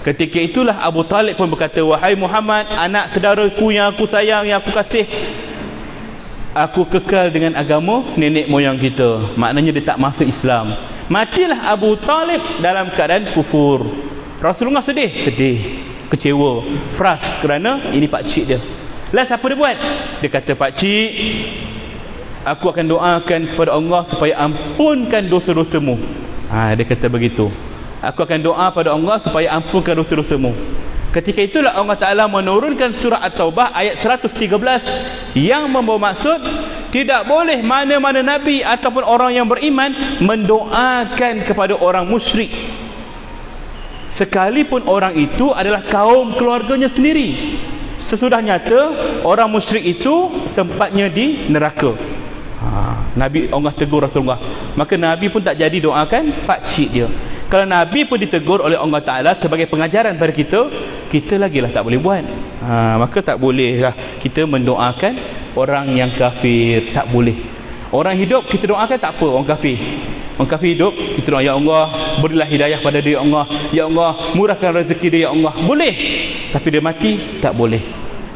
Ketika itulah Abu Talib pun berkata, wahai Muhammad, anak saudaraku yang aku sayang, yang aku kasih, aku kekal dengan agama nenek moyang kita. Maknanya dia tak masuk Islam. Matilah Abu Talib dalam keadaan kufur. Rasulullah sedih, kecewa, frus kerana ini pakcik dia. Lah siapa dia buat? Dia kata, pakcik, aku akan doakan kepada Allah supaya ampunkan dosa-dosamu. Dia kata begitu. Aku akan doa pada Allah supaya ampunkan dosa-dosamu. Ketika itulah Allah Ta'ala menurunkan surah At-Taubah ayat 113 yang membawa maksud tidak boleh mana-mana Nabi ataupun orang yang beriman mendoakan kepada orang musyrik, sekalipun orang itu adalah kaum keluarganya sendiri. Sesudah nyata orang musyrik itu tempatnya di neraka. Nabi, Allah tegur Rasulullah. Maka Nabi pun tak jadi doakan pakcik dia. Kalau Nabi pun ditegur oleh Allah Ta'ala sebagai pengajaran pada kita, kita lagilah tak boleh buat. Maka tak bolehlah kita mendoakan orang yang kafir. Tak boleh. Orang hidup kita doakan tak apa. Orang kafir hidup, kita doa, ya Allah, berilah hidayah pada dia, ya Allah. Ya Allah, murahkan rezeki dia, ya Allah. Boleh. Tapi dia mati, tak boleh.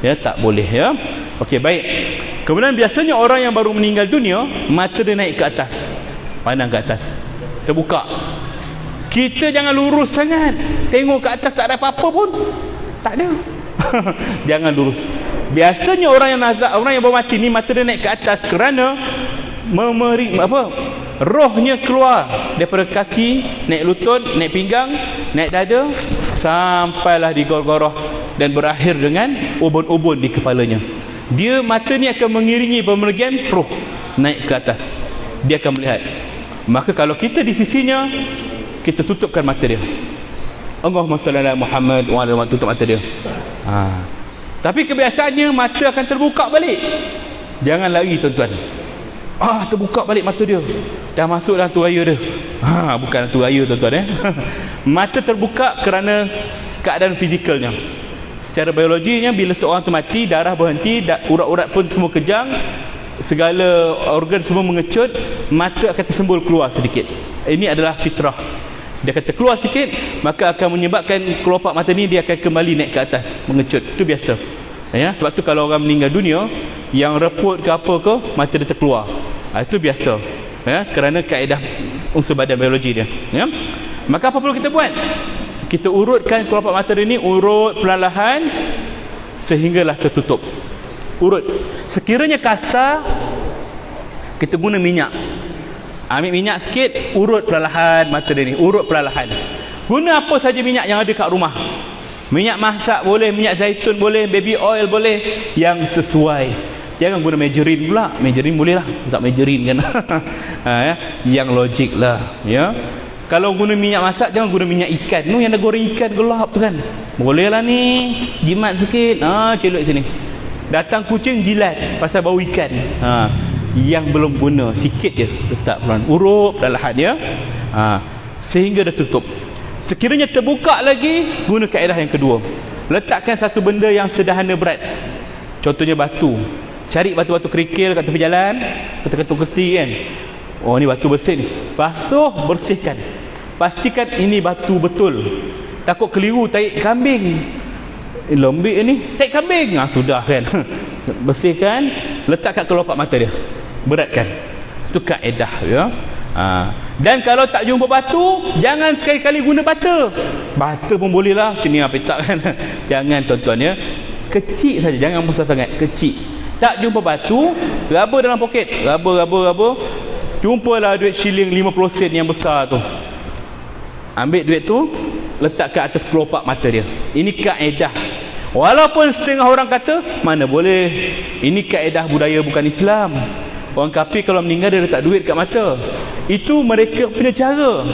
Ya, tak boleh. Ya. Okey, baik. Kemudian biasanya orang yang baru meninggal dunia, mata dia naik ke atas. Pandang ke atas. Terbuka. Kita jangan lurus sangat. Tengok ke atas tak ada apa-apa pun. Tak ada. Jangan lurus. Biasanya orang yang nazak, orang yang baru mati ni, mata dia naik ke atas kerana rohnya keluar daripada kaki, naik lutut, naik pinggang, naik dada, sampailah di gorgoroh dan berakhir dengan ubun-ubun di kepalanya. Dia, mata ni akan mengiringi pemergian roh naik ke atas. Dia akan melihat. Maka kalau kita di sisinya, kita tutupkan mata dia. Allahumma salli ala Muhammad wa ala, tutup mata dia. Tapi kebiasaannya mata akan terbuka balik. Jangan lari tuan-tuan. Terbuka balik mata dia. Dah masuk dalam tu raya dia. Bukan tu raya tuan-tuan. Mata terbuka kerana keadaan fizikalnya. Secara biologinya, bila seorang tu mati, darah berhenti, urat-urat pun semua kejang, segala organ semua mengecut, mata akan tersembul keluar sedikit. Ini adalah fitrah. Dia kata keluar sikit, maka akan menyebabkan kelopak mata ni dia akan kembali naik ke atas, mengecut. Itu biasa. Ya, sebab tu kalau orang meninggal dunia, yang reput ke apa ke, mata dia terkeluar. Itu biasa. Ya, kerana kaedah unsur badan biologi dia. Ya. Maka apa perlu kita buat? Kita urutkan kelopak mata dia ni, urut perlahan sehinggalah tertutup. Urut. Sekiranya kasar, kita guna minyak. Ambil minyak sikit, urut perlahan mata dia ni, urut perlahan. Guna apa saja minyak yang ada kat rumah. Minyak masak boleh, minyak zaitun boleh, baby oil boleh, yang sesuai. Jangan guna margarine pula. Margarine boleh lah, tak margarine kan. Ya, yang logik lah. Ya. Kalau guna minyak masak, jangan guna minyak ikan. Yang dah goreng ikan gelap tu kan. Boleh lah ni, jimat sikit. Celuk sini. Datang kucing jilat pasal bau ikan. Yang belum guna sikit je letak pelan urup dalam lahat dia. Sehingga dah tutup. Sekiranya terbuka lagi, guna kaedah yang kedua. Letakkan satu benda yang sederhana berat. Contohnya batu. Cari batu-batu kerikil kat tepi jalan, ketuk-ketuk kan. Oh, ni batu bersih ni. Basuh, bersihkan. Pastikan ini batu betul. Takut keliru taik kambing. Lembik ni taik kambing. Sudah kan. Bersihkan, letak kat kelopak mata dia. Beratkan. Itu kaedah ya. Dan kalau tak jumpa batu, jangan sekali-kali guna bata. Bata pun boleh lah. Kini apa tak kan. Jangan tuan-tuan ya. Kecil saja, jangan besar sangat. Kecil. Tak jumpa batu, raba dalam poket. Raba. Jumpalah duit shilling 50 sen yang besar tu. Ambil duit tu, letak ke atas kelopak mata dia. Ini kaedah. Walaupun setengah orang kata, mana boleh. Ini kaedah budaya bukan Islam. Orang kafir kalau meninggal dia letak duit kat mata. Itu mereka punya cara.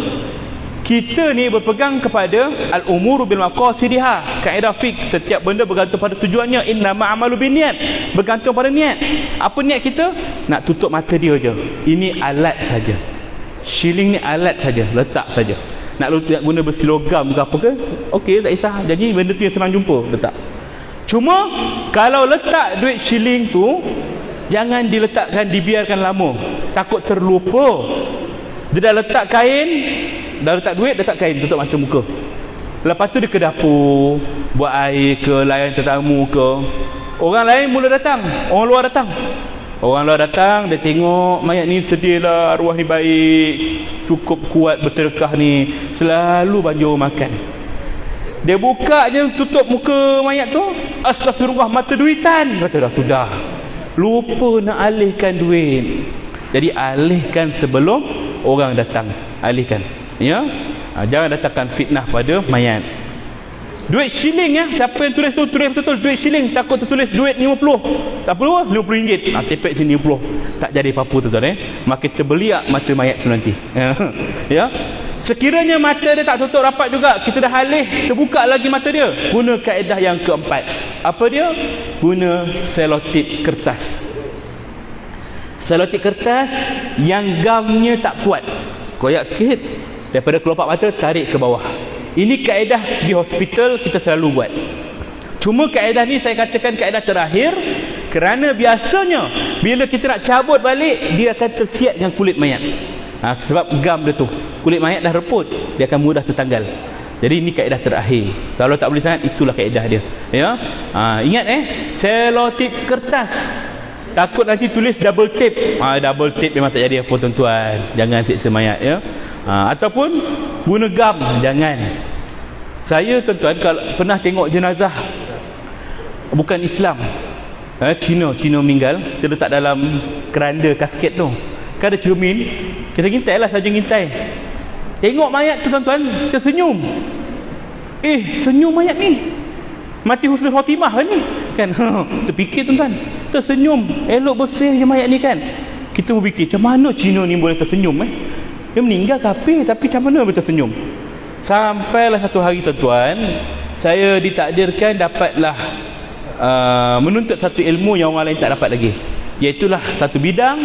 Kita ni berpegang kepada al-umuru bil maqasidiha. Kaedah fiqh, setiap benda bergantung pada tujuannya. Innama amalu binniat. Bergantung pada niat. Apa niat kita? Nak tutup mata dia je. Ini alat saja. Shilling ni alat saja, letak saja. Nak guna besi logam ke apa ke, okey, tak kisah. Jadi benda tu yang senang jumpa, letak. Cuma kalau letak duit shilling tu, jangan diletakkan, dibiarkan lama. Takut terlupa. Dia dah letak kain, dah letak duit, letak kain, tutup mata muka. Lepas tu dia ke dapur, buat air ke, layan tetamu ke. Orang lain mula datang, orang luar datang. Orang luar datang, dia tengok mayat ni sedih lah, arwah ni baik, cukup kuat bersedekah ni, selalu banjur makan. Dia buka je, tutup muka mayat tu, astagfirullah, mata duitan. Kata dah sudah, lupa nak alihkan duit. Jadi alihkan sebelum orang datang. Alihkan ya. Jangan datangkan fitnah pada mayat. Duit shilling ya, siapa yang tulis tu tulis betul-betul duit shilling. Takut tertulis duit 50. Tak perlu RM50. Tepek sini 50. Tak jadi apa-apa tuan-tuan Makin terbeliak mata mayat tu nanti. Ya. Sekiranya mata dia tak tutup rapat juga, kita dah alih, terbuka lagi mata dia, guna kaedah yang keempat. Apa dia? Guna selotip kertas. Selotip kertas yang gamnya tak kuat. Koyak sikit. Daripada kelopak mata tarik ke bawah. Ini kaedah di hospital kita selalu buat. Cuma kaedah ni saya katakan kaedah terakhir, kerana biasanya bila kita nak cabut balik, dia akan tersiat dengan kulit mayat. Sebab gam dia tu, kulit mayat dah reput, dia akan mudah tertanggal. Jadi ini kaedah terakhir. Kalau tak boleh sangat, itulah kaedah dia ya. Ingat selotip kertas. Takut nanti tulis double tape. Double tape memang tak jadi apa tuan-tuan. Jangan siksa mayat ya. Ataupun guna gam, jangan. Saya tuan-tuan kalau pernah tengok jenazah bukan Islam, Cina meninggal, dia letak dalam keranda kasket tu, kan ada cermin, kita ngintai lah saja ngintai. Tengok mayat tu tuan-tuan, tersenyum. Senyum mayat ni, mati husnul khotimah ni kan. Terfikir tuan-tuan, tersenyum, elok bersih je mayat ni kan. Kita berfikir macam mana Cina ni boleh tersenyum Dia meninggal kafir, tapi macam mana boleh tersenyum. Sampailah satu hari tuan-tuan, saya ditakdirkan dapatlah menuntut satu ilmu yang orang lain tak dapat lagi, iaitulah satu bidang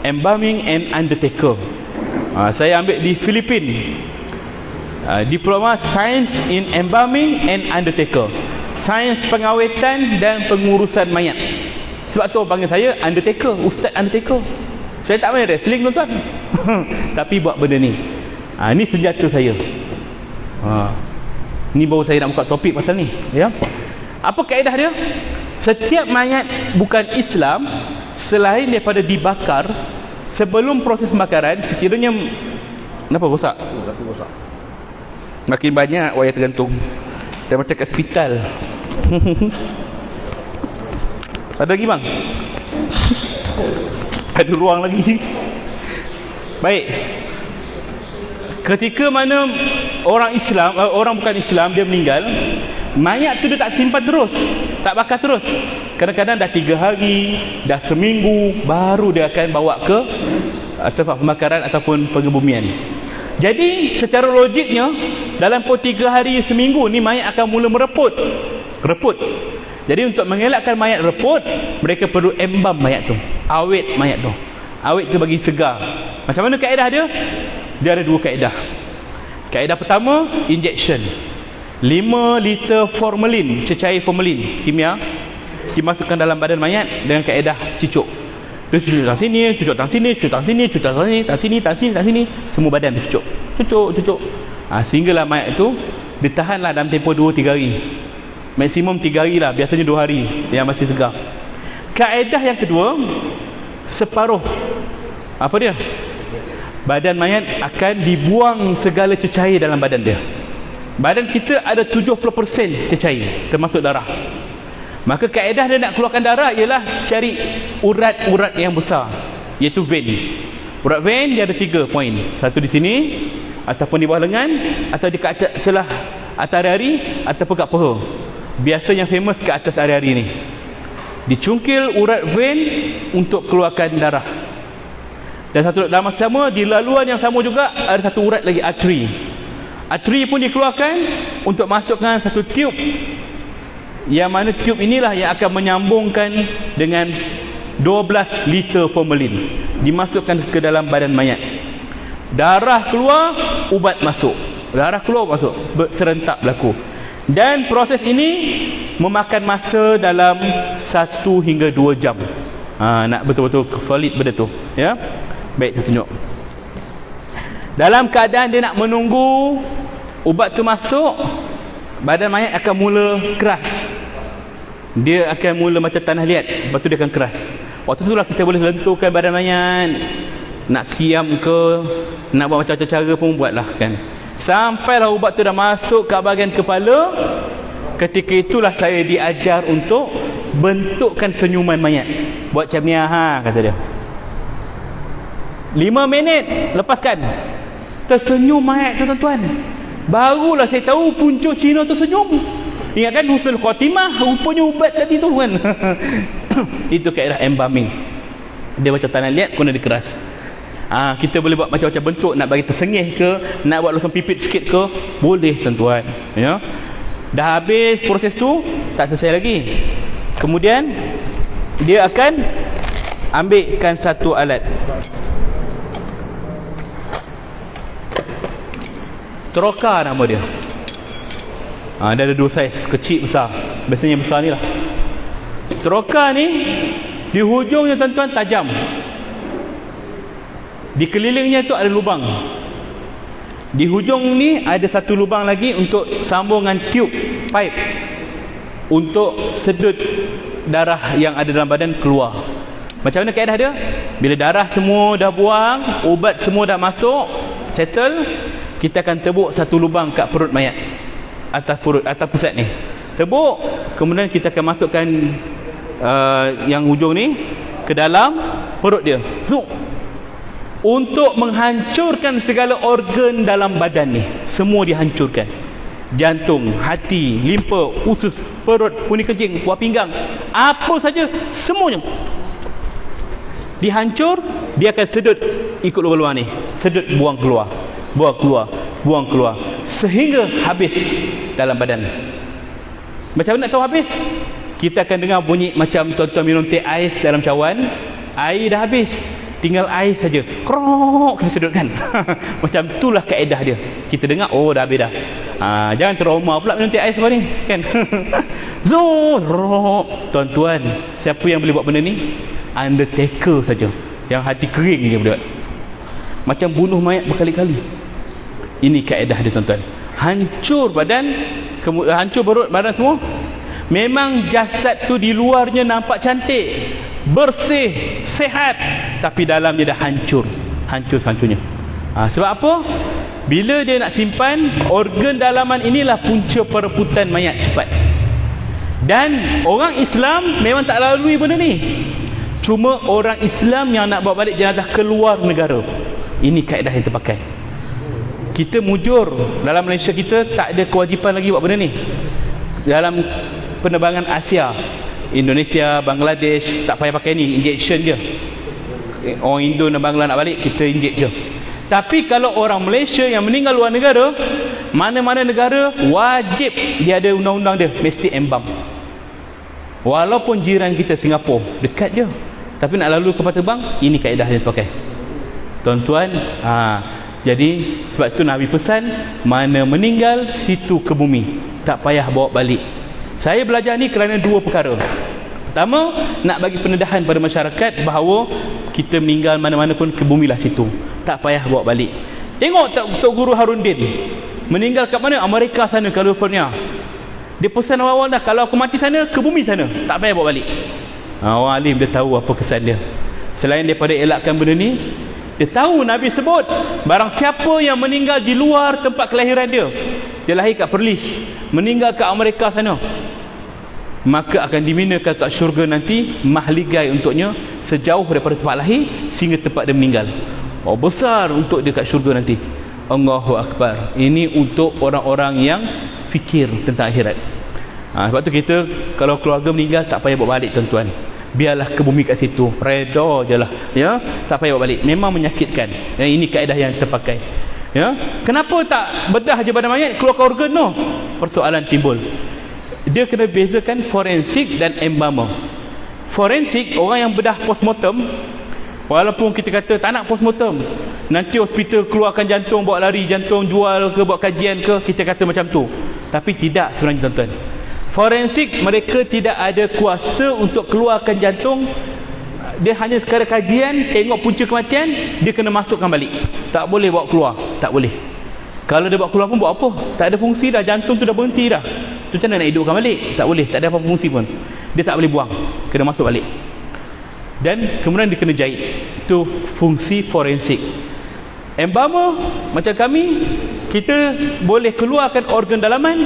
embalming and undertaker. Saya ambil di Filipina, diploma Science in Embalming and Undertaker, sains pengawetan dan pengurusan mayat. Sebab tu orang panggil saya undertaker, Ustaz Undertaker. Saya tak main wrestling tuan-tuan. Tapi buat benda ni. Ni senjata saya. Ni baru saya nak buka topik pasal ni ya. Apa kaedah dia? Setiap mayat bukan Islam, selain daripada dibakar, sebelum proses pembakaran, sekiranya kenapa rosak? Rosak. Makin banyak wayar tergantung. Dah macam kat hospital. Ada lagi bang? Ada ruang lagi. Baik. Ketika mana orang Islam, orang bukan Islam, dia meninggal, mayat tu dia tak simpan terus, tak bakar terus. Kadang-kadang dah 3 hari, dah seminggu, baru dia akan bawa ke tempat pembakaran ataupun pengebumian. Jadi secara logiknya dalam 3 hari seminggu ni mayat akan mula mereput. Jadi untuk mengelakkan mayat reput, mereka perlu embam mayat tu, awet mayat tu. Awet tu bagi segar. Macam mana kaedah dia? Dia ada 2 kaedah. Kaedah pertama, injection. 5 liter formalin, cecair formalin kimia, dimasukkan dalam badan mayat dengan kaedah cucuk. Dia cucuk tang sini, cucuk tang sini, cucuk tang sini, cucuk tang sini, tang sini, tang sini, tang sini, semua badan dia cucuk. Sehinggalah mayat itu ditahanlah dalam tempoh 2-3 hari. Maksimum 3 hari lah, biasanya 2 hari yang masih segar. Kaedah yang kedua, separuh apa dia? Badan mayat akan dibuang segala cecair dalam badan dia. Badan kita ada 70% cecair, termasuk darah. Maka kaedah dia nak keluarkan darah ialah cari urat-urat yang besar, iaitu vein. Urat vein dia ada 3 poin. Satu di sini, ataupun di bawah lengan, atau di kat celah atas hari-hari, ataupun kat peha. Biasa yang famous ke atas hari-hari ni. Dicungkil urat vein untuk keluarkan darah. Dan satu dalam masa sama, di laluan yang sama juga ada satu urat lagi, arteri. Arteri pun dikeluarkan untuk masukkan satu tube, yang mana tube inilah yang akan menyambungkan dengan 12 liter formalin, dimasukkan ke dalam badan mayat. Darah keluar, ubat masuk. Darah keluar, masuk, serentak berlaku. Dan proses ini memakan masa dalam 1 hingga 2 jam. Nak betul-betul solid benda tu, ya. Baik, saya tunjuk. Dalam keadaan dia nak menunggu ubat tu masuk, badan mayat akan mula keras. Dia akan mula macam tanah liat, lepas tu dia akan keras. Waktu tu lah kita boleh lenturkan badan mayat. Nak kiam ke, nak buat macam-macam cara pun buatlah kan. Sampailah ubat tu dah masuk ke bahagian kepala. Ketika itulah saya diajar untuk bentukkan senyuman mayat. Buat macam ni, kata dia. 5 minit, lepaskan. Tersenyum mayat tu, tuan-tuan. Barulah saya tahu punca Cina tu senyum. Ingatkan husnul khatimah, rupanya ubat tadi tu kan. Itu kaedah embalming. Dia macam tanah liat, guna dia keras. Kita boleh buat macam-macam bentuk, nak bagi tersengih ke, nak buat losong pipit sikit ke, boleh tuan-tuan, ya. Dah habis proses tu, tak selesai lagi. Kemudian dia akan ambilkan satu alat, troka nama dia. Dia ada 2 saiz, kecil besar. Biasanya yang besar ni lah. Troka ni di hujungnya tuan-tuan tajam. Di kelilingnya tu ada lubang. Di hujung ni ada satu lubang lagi untuk sambungan tube, pipe, untuk sedut darah yang ada dalam badan keluar. Macam mana kaedah dia? Bila darah semua dah buang, ubat semua dah masuk, settle, kita akan tebuk satu lubang kat perut mayat, atas perut, atas pusat ni. Tebuk, kemudian kita akan masukkan yang hujung ni ke dalam perut dia. Zoom. Untuk menghancurkan segala organ dalam badan ni. Semua dihancurkan. Jantung, hati, limpa, usus, perut, kuning kencing, buah pinggang, apa saja, semuanya dihancur. Dia akan sedut ikut luar-luar ni. Sedut, buang keluar, buang keluar, buang keluar, sehingga habis dalam badan. Macam mana nak tahu habis? Kita akan dengar bunyi macam tuan-tuan minum teh ais dalam cawan. Air dah habis, tinggal air saja, krok, kita sedutkan. Macam itulah kaedah dia. Kita dengar, oh dah habis dah. Jangan trauma pula minum teh ais apa ni kan. Tuan-tuan, siapa yang boleh buat benda ni? Undertaker saja, yang hati kering dia boleh buat. Macam bunuh mayat berkali-kali. Ini kaedah dia tuan-tuan. Hancur badan, hancur perut, badan semua. Memang jasad tu di luarnya nampak cantik, bersih, sehat, tapi dalam dia dah hancur, hancur-hancurnya. Sebab apa? Bila dia nak simpan, organ dalaman inilah punca perebutan mayat cepat. Dan orang Islam memang tak lalui benda ni. Cuma orang Islam yang nak bawa balik jenazah keluar negara. Ini kaedah yang terpakai. Kita mujur, dalam Malaysia kita tak ada kewajipan lagi buat benda ni. Dalam penerbangan Asia, Indonesia, Bangladesh, tak payah pakai ni, injection je. Orang Indo dan Bangla nak balik, kita inject je. Tapi kalau orang Malaysia yang meninggal luar negara, mana-mana negara wajib dia ada undang-undang dia, mesti embam. Walaupun jiran kita Singapura dekat je, tapi nak lalu kapal terbang, ini kaedah dia pakai, tuan-tuan. Jadi sebab tu Nabi pesan, mana meninggal situ ke bumi, tak payah bawa balik. Saya belajar ni kerana dua perkara. Pertama, nak bagi pendedahan pada masyarakat bahawa kita meninggal mana-mana pun ke bumi lah situ, tak payah bawa balik. Tengok tak Tok Guru Harundin meninggal kat mana? Amerika sana, California. Dia pesan awal-awal dah, kalau aku mati sana, ke bumi sana, tak payah bawa balik. Orang alim dia tahu apa kesan dia. Selain daripada elakkan benda ni, dia tahu Nabi sebut, barang siapa yang meninggal di luar tempat kelahiran dia, dia lahir kat Perlis, meninggal kat Amerika sana, maka akan diminakan kat syurga nanti mahligai untuknya sejauh daripada tempat lahir sehingga tempat dia meninggal. Besar untuk dia kat syurga nanti. Allahu Akbar. Ini untuk orang-orang yang fikir tentang akhirat. Sebab tu kita kalau keluarga meninggal tak payah bawa balik, tuan-tuan. Biarlah ke bumi kat situ, reda je lah, ya, tak payah bawa balik. Memang menyakitkan. Ini kaedah yang terpakai, ya. Kenapa tak bedah je badan mayat, keluarkan organ no? Persoalan timbul. Dia kena bezakan forensik dan embalmer. Forensik, orang yang bedah postmortem, walaupun kita kata tak nak postmortem, nanti hospital keluarkan jantung, bawa lari jantung, jual ke, buat kajian ke, kita kata macam tu. Tapi tidak sebenarnya, tuan-tuan. Forensik, mereka tidak ada kuasa untuk keluarkan jantung. Dia hanya sekadar kajian, tengok punca kematian, dia kena masukkan balik. Tak boleh bawa keluar, tak boleh. Kalau dia bawa keluar pun buat apa? Tak ada fungsi dah, jantung tu dah berhenti dah. Tu macam mana nak hidupkan balik? Tak boleh, tak ada apa fungsi pun. Dia tak boleh buang, kena masuk balik. Dan kemudian dia kena jahit. Itu fungsi forensik. Embalmer macam kami, kita boleh keluarkan organ dalaman,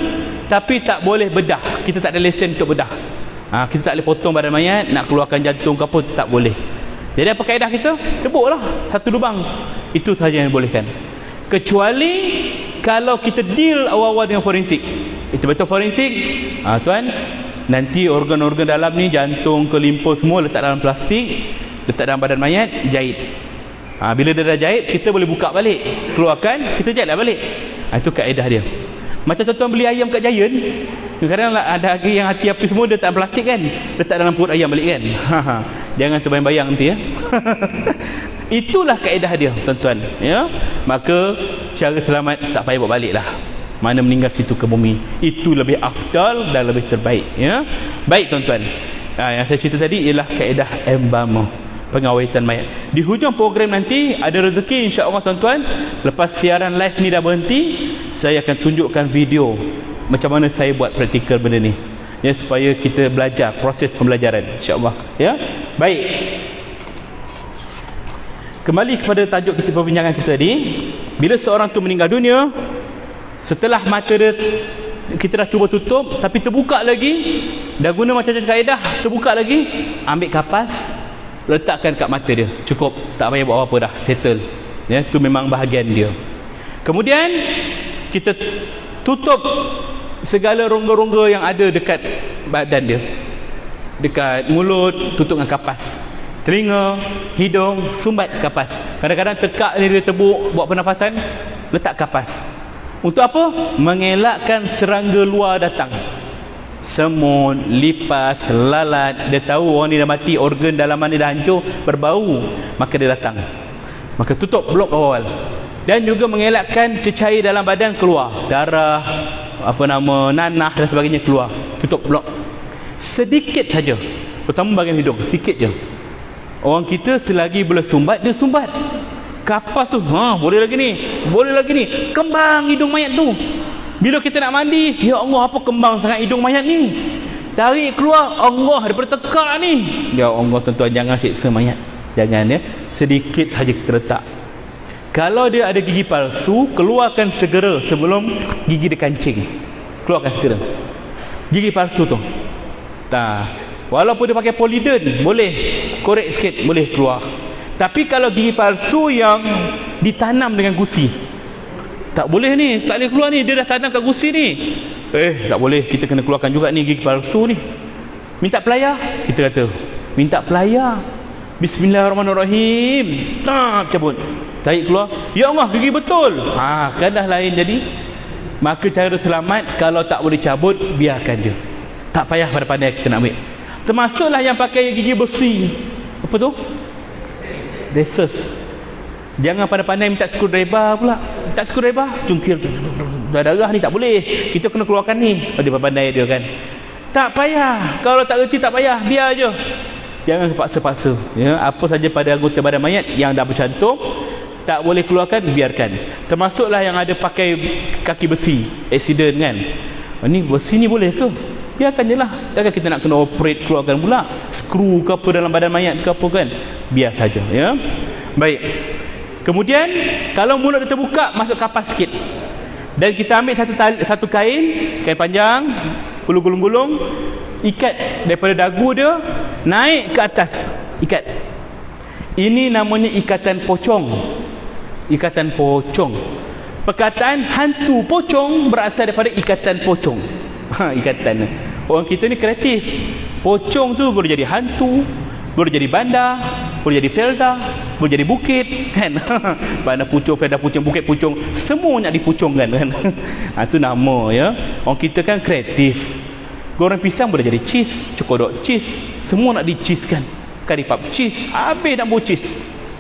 tapi tak boleh bedah. Kita tak ada lesen untuk bedah. Kita tak boleh potong badan mayat, nak keluarkan jantung ke apa, tak boleh. Jadi apa kaedah kita? Tebuklah satu lubang. Itu sahaja yang bolehkan. Kecuali kalau kita deal awal-awal dengan forensik. Itu betul forensik, tuan, nanti organ-organ dalam ni, jantung ke limpa semua letak dalam plastik, letak dalam badan mayat, jahit. Bila dia dah jahit, kita boleh buka balik, keluarkan, kita jahitlah balik. Itu kaedah dia. Macam tuan-tuan beli ayam kat Giant, kadang-kadang ada yang hati api semua dia tak plastik kan, letak dalam perut ayam balik kan. Jangan terbayang-bayang nanti, ya. Itulah kaedah dia, tuan-tuan, ya. Maka cara selamat tak payah bawa balik lah, mana meninggal situ ke bumi. Itu lebih afdal dan lebih terbaik, ya. Baik, tuan-tuan, yang saya cerita tadi ialah kaedah embalmer, pengawetan mayat. Di hujung program nanti ada rezeki, insya-Allah, tuan-tuan. Lepas siaran live ni dah berhenti, saya akan tunjukkan video macam mana saya buat praktikal benda ni, ya, supaya kita belajar proses pembelajaran, insya-Allah, ya. Baik, kembali kepada tajuk kita, perbincangan kita tadi. Bila seorang tu meninggal dunia, setelah mata dia kita dah cuba tutup tapi terbuka lagi, dah guna macam-macam kaedah, terbuka lagi, ambil kapas, letakkan kat mata dia, cukup, tak payah buat apa-apa dah, settle, ya. Itu memang bahagian dia. Kemudian kita tutup segala rongga-rongga yang ada dekat badan dia, dekat mulut, tutup dengan kapas. Telinga, hidung, sumbat kapas. Kadang-kadang tekak ni dia tebuk, buat pernafasan, letak kapas. Untuk apa? Mengelakkan serangga luar datang. Semut, lipas, lalat. Dia tahu orang ni dah mati, organ dalaman dia dah hancur, berbau, maka dia datang. Maka tutup blok awal. Dan juga mengelakkan cecair dalam badan keluar, darah, nanah dan sebagainya keluar. Tutup blok. Sedikit saja, terutama bahagian hidung, sikit je. Orang kita selagi boleh sumbat, dia sumbat. Kapas tu, boleh lagi ni, boleh lagi ni. Kembang hidung mayat tu. Bila kita nak mandi, ya Allah, apa kembang sangat hidung mayat ni. Tarik keluar, Allah, daripada tekak ni. Ya Allah, tuan-tuan, jangan siksa mayat. Jangan, ya. Sedikit saja kita letak. Kalau dia ada gigi palsu, keluarkan segera sebelum gigi dia kancing. Keluarkan segera gigi palsu tu. Walaupun dia pakai Polident, boleh korek sikit, boleh keluar. Tapi kalau gigi palsu yang ditanam dengan gusi, tak boleh ni, tak boleh keluar ni, dia dah tanam kat gusi ni. Tak boleh, kita kena keluarkan juga ni gigi palsu ni. Minta pelayar, kita kata minta pelayar. Bismillahirrahmanirrahim. Cabut. Tarik keluar. Ya Allah, gigi betul. Kan dah lain jadi. Maka cara selamat, kalau tak boleh cabut, biarkan dia. Tak payah pada pandai kita nak ambil. Termasuklah yang pakai gigi besi. Apa tu? Braces. Jangan pada pandai minta screwdriver pula. Minta screwdriver, cungkil. Darah ni tak boleh. Kita kena keluarkan ni. Dia pandai dia kan. Tak payah. Kalau tak reti tak payah, biar je. Jangan paksa-paksa. Ya, apa saja pada anggota badan mayat yang dah bercantum tak boleh keluarkan, biarkan. Termasuklah yang ada pakai kaki besi, accident kan. Ni besi ni boleh ke? Biarkan je lah. Takkan kita nak kena operate keluarkan pula, skru ke apa dalam badan mayat ke apa kan. Biar saja ya. Baik. Kemudian kalau mulut dia terbuka, masuk kapas sikit. Dan kita ambil satu kain panjang, gulung-gulung, ikat daripada dagu dia naik ke atas, ikat. Ini namanya ikatan pocong. Ikatan pocong. Perkataan hantu pocong berasal daripada ikatan pocong. Ikatan. Orang kita ni kreatif. Pocong tu boleh jadi hantu, boleh jadi bandar, boleh jadi felda, boleh jadi bukit kan. Bandar pucung, felda pucung, bukit pucung, semua nak dipucungkan kan. Itu nama ya. Orang kita kan kreatif. Goreng pisang boleh jadi cheese, cokodok cheese, semua nak di-cheese-kan. Karipap cheese, habis nak buat cheese.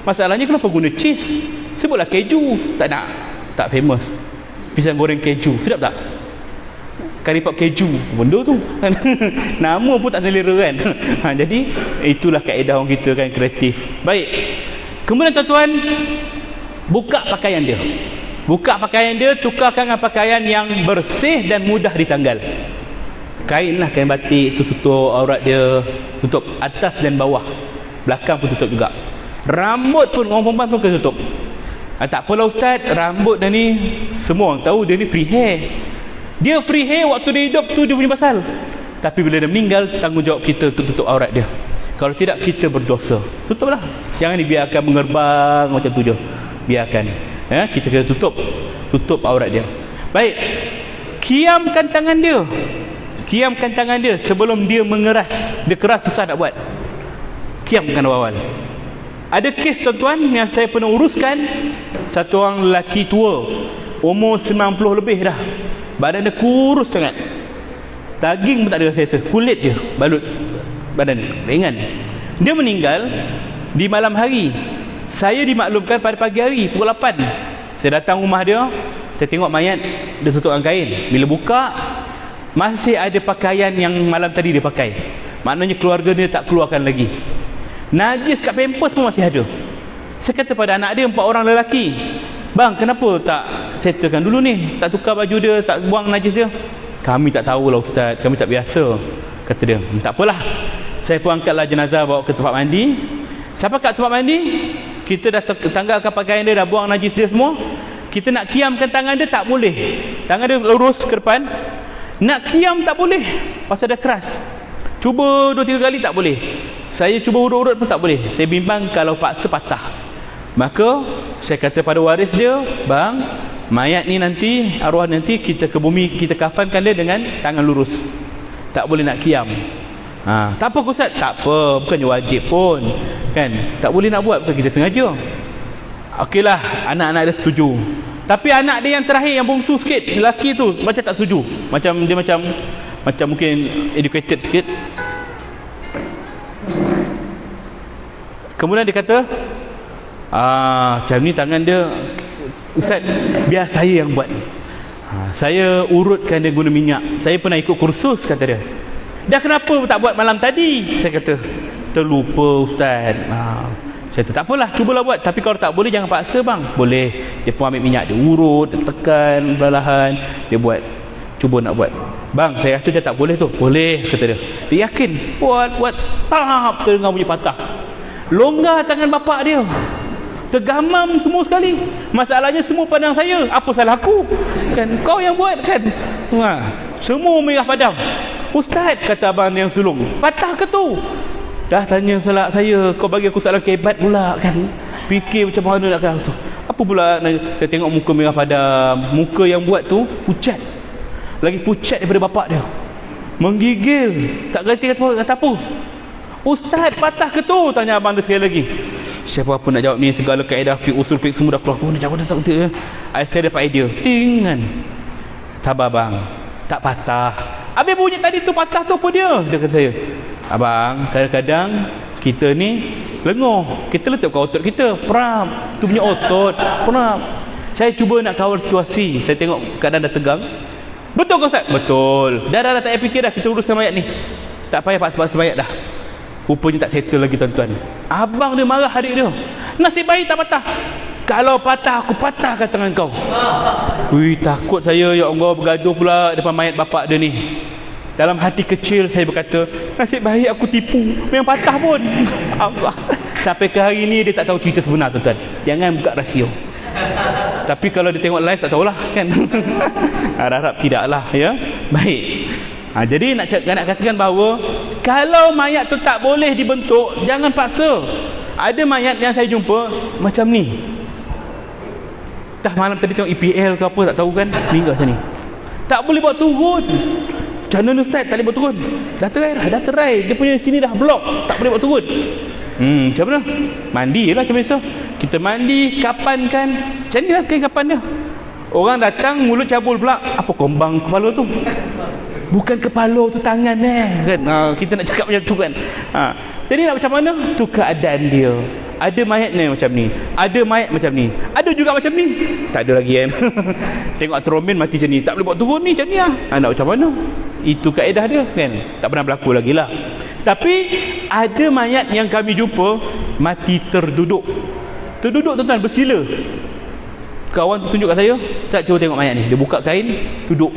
Masalahnya kenapa guna cheese? Sebutlah keju, tak nak, tak famous. Pisang goreng keju, sedap tak? Karipap keju, benda tu. Nama pun tak selera kan. Jadi itulah kaedah orang kita kan, kreatif. Baik. Kemudian tuan-tuan, buka pakaian dia. Buka pakaian dia, tukarkan dengan pakaian yang bersih dan mudah ditanggal. Kain lah, kain batik tu tutup aurat dia, tutup atas dan bawah, belakang pun tutup juga. Rambut pun orang perempuan pun kena tutup. Tak apalah ustaz, rambut dah ni semua orang tahu dia ni free hair. Dia free hair waktu dia hidup tu dia punya pasal. Tapi bila dia meninggal, tanggungjawab kita untuk tutup aurat dia. Kalau tidak, kita berdosa. Tutuplah. Jangan dibiarkan mengerbang macam tu je. Biarkan. Kita kena tutup aurat dia. Baik. Kiamkan tangan dia. Kiamkan tangan dia sebelum dia mengeras. Dia keras susah nak buat. Kiamkan awal. Ada kes tuan-tuan yang saya pernah uruskan. Satu orang lelaki tua, umur 90 lebih dah. Badan dia kurus sangat. Daging pun tak ada rasa, kulit je balut badan, ringan. Dia meninggal di malam hari. Saya dimaklumkan pada pagi hari pukul 8. Saya datang rumah dia, saya tengok mayat dia tutup dengan kain. Bila buka, masih ada pakaian yang malam tadi dia pakai. Maknanya keluarga dia tak keluarkan lagi. Najis kat pampers pun masih ada. Saya kata pada anak dia, 4 orang lelaki, bang, kenapa tak settlekan dulu ni, tak tukar baju dia, tak buang najis dia? Kami tak tahulah ustaz, kami tak biasa, kata dia. Tak apalah, saya pun angkatlah jenazah, bawa ke tempat mandi. Siapa kat tempat mandi, kita dah tanggalkan pakaian dia, dah buang najis dia semua. Kita nak kiamkan tangan dia, tak boleh. Tangan dia lurus ke depan. Nak kiam tak boleh, pasal dah keras. Cuba 2-3 kali tak boleh. Saya cuba urut-urut pun tak boleh. Saya bimbang kalau paksa patah. Maka saya kata pada waris dia, bang, mayat ni nanti, arwah nanti kita ke bumi, kita kafankan dia dengan tangan lurus. Tak boleh nak kiam. Tak apa ustaz, tak apa, bukannya wajib pun kan. Tak boleh nak buat, bukan kita sengaja. Okeylah, anak-anak dia setuju. Tapi anak dia yang terakhir, yang bongsu sikit, lelaki tu macam tak setuju. Macam dia macam mungkin educated sikit. Kemudian dia kata, macam ni tangan dia, ustaz, biar saya yang buat. Saya urutkan dia guna minyak. Saya pernah ikut kursus, kata dia. Dah kenapa tak buat malam tadi? Saya kata, terlupa ustaz. Saya kata, tak apalah, cubalah buat. Tapi kalau tak boleh, jangan paksa bang. Boleh. Dia pun ambil minyak, dia urut, dia tekan perlahan, dia buat. Cuba nak buat. Bang, saya rasa dia tak boleh tu. Boleh, kata dia. Dia yakin. Buat. Tap, terdengar bunyi patah. Longgar tangan bapak dia, tergamam semua sekali. Masalahnya semua pandang saya. Apa salah aku? Kan kau yang buat kan. Semua merah padam. Ustaz, kata abang yang sulung, patah ke tu? Dah tanya salah saya, kau bagi aku salah kebat pula kan. Fikir macam mana nak kata tu. Apa pula, saya tengok muka merah padam. Muka yang buat tu pucat. Lagi pucat daripada bapak dia. Menggigil. Tak kerti kata apa. Ustaz, patah ke tu? Tanya abang tu sekali lagi. Siapa apa nak jawab ni, segala kaedah fiqh, usul fiqh semua dah keluar. Nak jawab tak betul. Saya dapat idea. Tingan. Sabar bang, tak patah. Habis bunyi tadi tu patah tu apa dia? Dia kata saya, abang, kadang-kadang kita ni lengoh. Kita letakkan otot kita. Prap. Tu punya otot. Prap. Saya cuba nak kawal situasi. Saya tengok keadaan dah tegang. Betul ke Ustaz? Betul. Dah tak payah fikir dah. Kita uruskan mayat ni. Tak payah paksa mayat dah. Rupanya tak settle lagi tuan-tuan. Abang dia marah adik dia. Nasib baik tak patah. Kalau patah, aku patahkan tangan kau. Ui, takut saya, ya Allah, bergaduh pula depan mayat bapak dia ni. Dalam hati kecil saya berkata, nasib baik aku tipu. Memang patah pun. Allah. Sampai ke hari ni dia tak tahu cerita sebenar tuan-tuan. Jangan buka rahsia. Tapi kalau dia tengok live tak tahulah kan. Harap tidaklah ya. Baik. Jadi nak katakan bahawa kalau mayat tu tak boleh dibentuk, jangan paksa. Ada mayat yang saya jumpa macam ni. Dah malam tadi tengok EPL ke apa tak tahu kan, meninggal sini. Tak boleh buat turun. Macam mana Ustaz tak boleh buat turun? Dah try. Dia punya sini dah blok, tak boleh buat turun. Macam mana? Mandi lah macam biasa. Kita mandi, kapan kan. Macam ni lah kain kapan dia. Orang datang mulut cabul pula. Apa kombang kepala tu? Bukan kepala tu, tangan kan. Kita nak cakap macam tu kan. Jadi nak macam mana? Tu keadaan dia. Ada mayat ni macam ni, ada mayat macam ni, ada juga macam ni. Tak ada lagi kan. Tengok Tromin mati macam ni, tak boleh buat turun ni macam ni lah. Nak macam mana? Itu kaedah dia kan. Tak pernah berlaku lagi lah. Tapi ada mayat yang kami jumpa mati terduduk. Terduduk tuan-tuan, bersila. Kawan tu tunjuk kat saya, Ustaz cuba tengok mayat ni. Dia buka kain, duduk.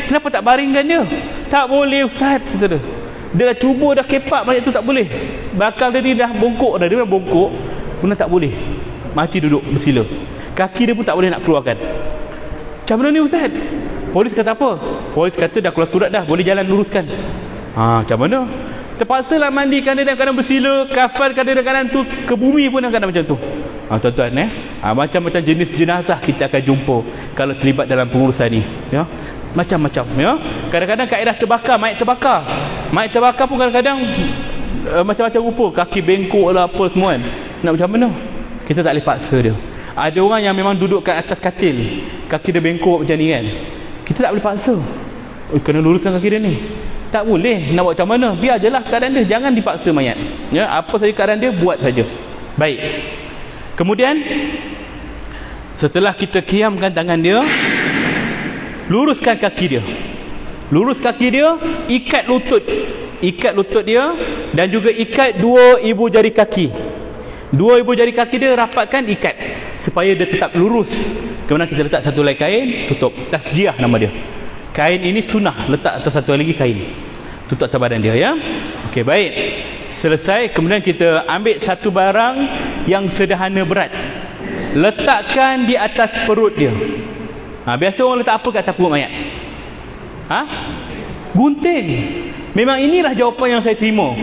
Kenapa tak baringkan dia? Tak boleh Ustaz, kata dia. Dia dah cuba, dah kepak mayat tu, tak boleh. Bakal dia ni dah bongkok dah. Dia dah bongkok, guna tak boleh. Mati duduk, bersila. Kaki dia pun tak boleh nak keluarkan. Macam mana ni Ustaz? Polis kata apa? Polis kata dah keluar surat dah, boleh jalan luruskan. Macam mana? Terpaksalah mandikan dia dalam keadaan bersila, kafankan dia dalam keadaan tu, ke bumi pun dalam keadaan macam tu. Tuan-tuan macam-macam jenis jenazah kita akan jumpa kalau terlibat dalam pengurusan ni ya. Macam-macam ya. Kadang-kadang kaedah terbakar, mayat terbakar pun kadang-kadang macam-macam rupa, kaki bengkok lah apa semua kan. Nak macam mana? Kita tak boleh paksa dia. Ada orang yang memang duduk kat atas katil, kaki dia bengkok macam ni kan. Kita tak boleh paksa. Kena luruskan kaki dia ni. Tak boleh. Nak buat macam mana? Biar je lah keadaan dia. Jangan dipaksa mayat ya. Apa saja keadaan dia, buat saja. Baik. Kemudian setelah kita kiamkan tangan dia, luruskan kaki dia. Lurus kaki dia, ikat lutut dia dan juga ikat dua ibu jari kaki. Dua ibu jari kaki dia rapatkan, ikat supaya dia tetap lurus. Kemudian kita letak satu lagi kain, tutup. Tasjiah nama dia. Kain ini sunnah, letak atas satu lagi kain, tutup atas badan dia ya. Okey, baik. Selesai, kemudian kita ambil satu barang yang sederhana berat, letakkan di atas perut dia. Biasa orang letak apa kat atas perut mayat? Gunting. Memang inilah jawapan yang saya terima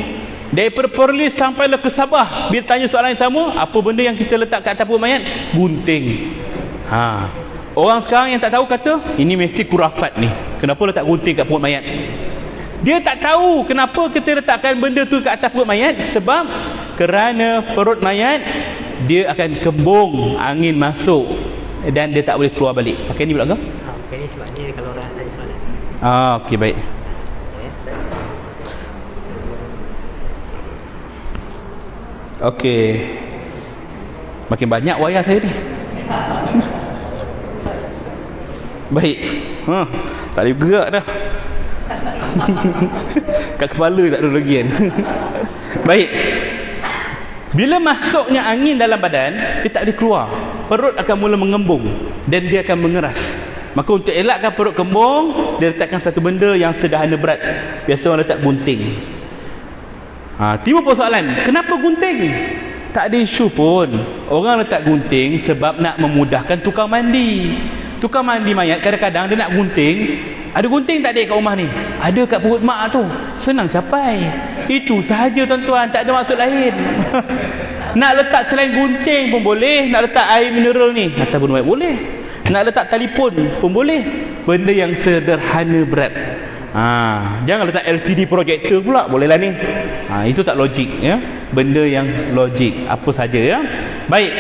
daripada Perlis sampailah ke Sabah. Bila tanya soalan yang sama, apa benda yang kita letak kat atas perut mayat? Gunting. Orang sekarang yang tak tahu kata ini mesti kurafat ni. Kenapa letak gunting kat perut mayat? Dia tak tahu kenapa kita letakkan benda tu kat atas perut mayat. Sebab kerana perut mayat dia akan kembung, angin masuk dan dia tak boleh keluar balik. Pakai ni pula ke? Pakai ni sebabnya kalau orang tanya soalan. Okey, baik. Okey. Makin banyak wayar saya ni. Baik. Tak boleh gerak dah. Kat kepala tak ada lagi kan. Baik. Bila masuknya angin dalam badan, dia tak boleh keluar. Perut akan mula mengembung dan dia akan mengeras. Maka untuk elakkan perut kembung, dia letakkan satu benda yang sederhana berat. Biasa orang letak gunting. Timbul persoalan, kenapa gunting? Tak ada isu pun. Orang letak gunting sebab nak memudahkan tukang mandi. Tukang mandi mayat kadang-kadang dia nak gunting. Ada gunting tak ada kat rumah ni? Ada kat perut mak tu. Senang capai. Itu sahaja tuan-tuan, tak ada maksud lain. Nak letak selain gunting pun boleh. Nak letak air mineral ni atas pun boleh. Nak letak telefon pun boleh. Benda yang sederhana berat. Jangan letak LCD projector pula, bolehlah ni. Itu tak logik ya. Benda yang logik apa saja ya. Baik.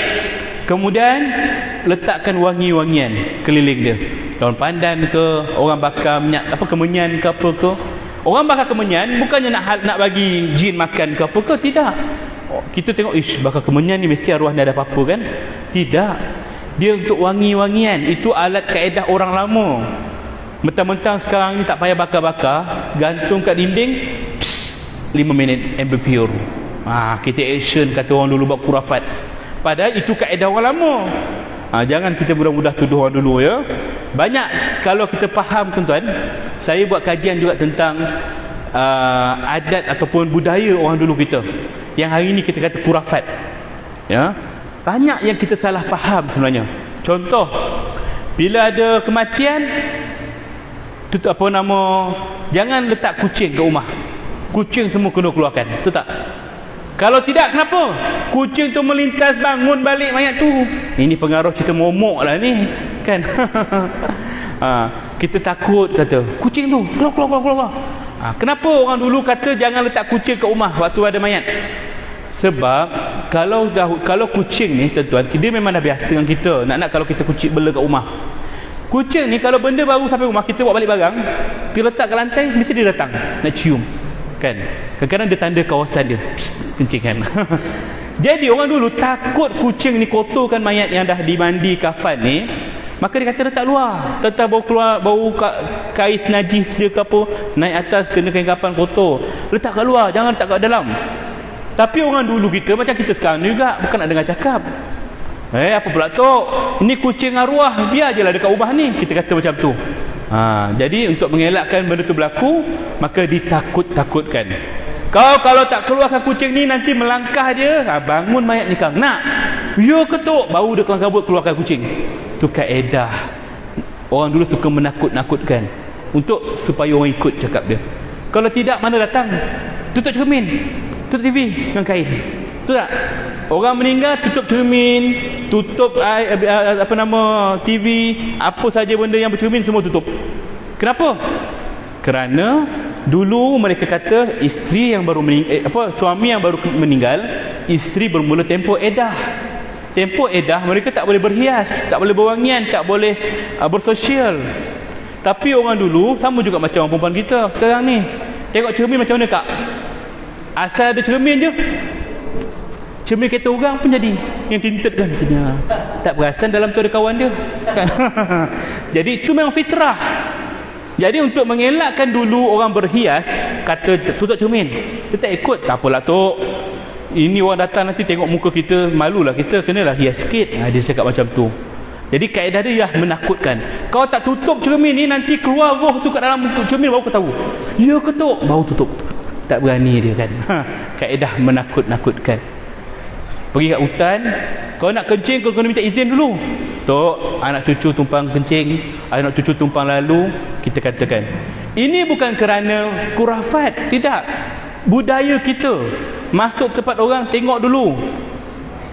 Kemudian letakkan wangi-wangian keliling dia. Daun pandan ke, orang bakar minyak apa kemenyan ke apa ke. Orang bakar kemenyan bukannya nak bagi jin makan ke apa ke, tidak. Kita tengok bakar kemenyan ni mesti arwah ni ada apa-apa kan? Tidak. Dia untuk wangi-wangian. Itu alat kaedah orang lama. Mentang-mentang sekarang ni tak payah bakar-bakar, gantung kat dinding, 5 minit and be pure. Kita action kata orang dulu buat kurafat. Padahal itu kaedah orang lama. Jangan kita mudah-mudah tuduh orang dulu ya. Banyak kalau kita faham tuan-tuan, saya buat kajian juga tentang adat ataupun budaya orang dulu kita. Yang hari ni kita kata kurafat. Ya. Banyak yang kita salah faham sebenarnya. Contoh, bila ada kematian, jangan letak kucing kat rumah. Kucing semua kena keluarkan. Betul tak? Kalau tidak, kenapa? Kucing tu melintas bangun balik mayat tu. Ini pengaruh cerita momok lah ni. Kan? Kita takut kata, kucing tu, keluar. Kenapa orang dulu kata jangan letak kucing kat rumah waktu ada mayat? Sebab kalau kucing ni tuan-tuan, dia memang dah biasa dengan kita. Nak kalau kita kucing bela kat rumah. Kucing ni kalau benda baru sampai rumah, kita bawa balik barang, kita letak kat lantai, mesti dia datang nak cium. Kan? Kadang-kadang dia tanda kawasan dia. Kencing kan. Jadi orang dulu takut kucing ni kotorkan mayat yang dah dimandi kafan ni, maka dia kata letak luar. Tetap bau keluar, bau kais najis dia ke apa, naik atas kena kain kafan kotor, letak kat luar, jangan letak kat dalam. Tapi orang dulu kita macam kita sekarang juga, bukan nak dengar cakap. Apa pula tu? Ini kucing arwah, biar je lah dekat ubah ni. Kita kata macam tu. Jadi untuk mengelakkan benda tu berlaku, maka ditakut-takutkan. Kalau tak keluarkan kucing ni, nanti melangkah dia, bangun mayat ni kang. Nak? Ya ketuk, baru dia kelang kabut keluarkan kucing. Tu kaedah. Orang dulu suka menakut-nakutkan untuk supaya orang ikut cakap dia. Kalau tidak, mana datang? Tutup cermin, tutup TV dengan kain. Betul tak? Orang meninggal tutup cermin, tutup TV, apa saja benda yang bercermin semua tutup. Kenapa? Kerana dulu mereka kata isteri yang baru suami yang baru meninggal, isteri bermula tempoh edah. Tempoh edah mereka tak boleh berhias, tak boleh berwangian, tak boleh bersosial. Tapi orang dulu sama juga macam orang perempuan kita sekarang ni. Tengok cermin macam mana kak? Asal ada cermin je, cermin kereta orang pun jadi yang tinted kan, tak perasan dalam tu ada kawan dia kan? Jadi itu memang fitrah. Jadi untuk mengelakkan dulu orang berhias, kata tutup cermin, kita tak ikut. Tak apalah tok, ini orang datang nanti tengok muka kita, malulah kita, kenalah hias sikit. Dia cakap macam tu. Jadi kaedah dia menakutkan. Kau tak tutup cermin ni, nanti keluar roh tu kat dalam cermin, baru kau tahu. Ya ke tok? Baru tutup. Tak berani dia kan. Kaedah menakut-nakutkan. Pergi kat hutan, kau nak kencing, kau kena minta izin dulu. Tok, anak cucu tumpang kencing, anak cucu tumpang lalu, kita katakan. Ini bukan kerana kurafat, tidak. Budaya kita. Masuk tempat orang, tengok dulu.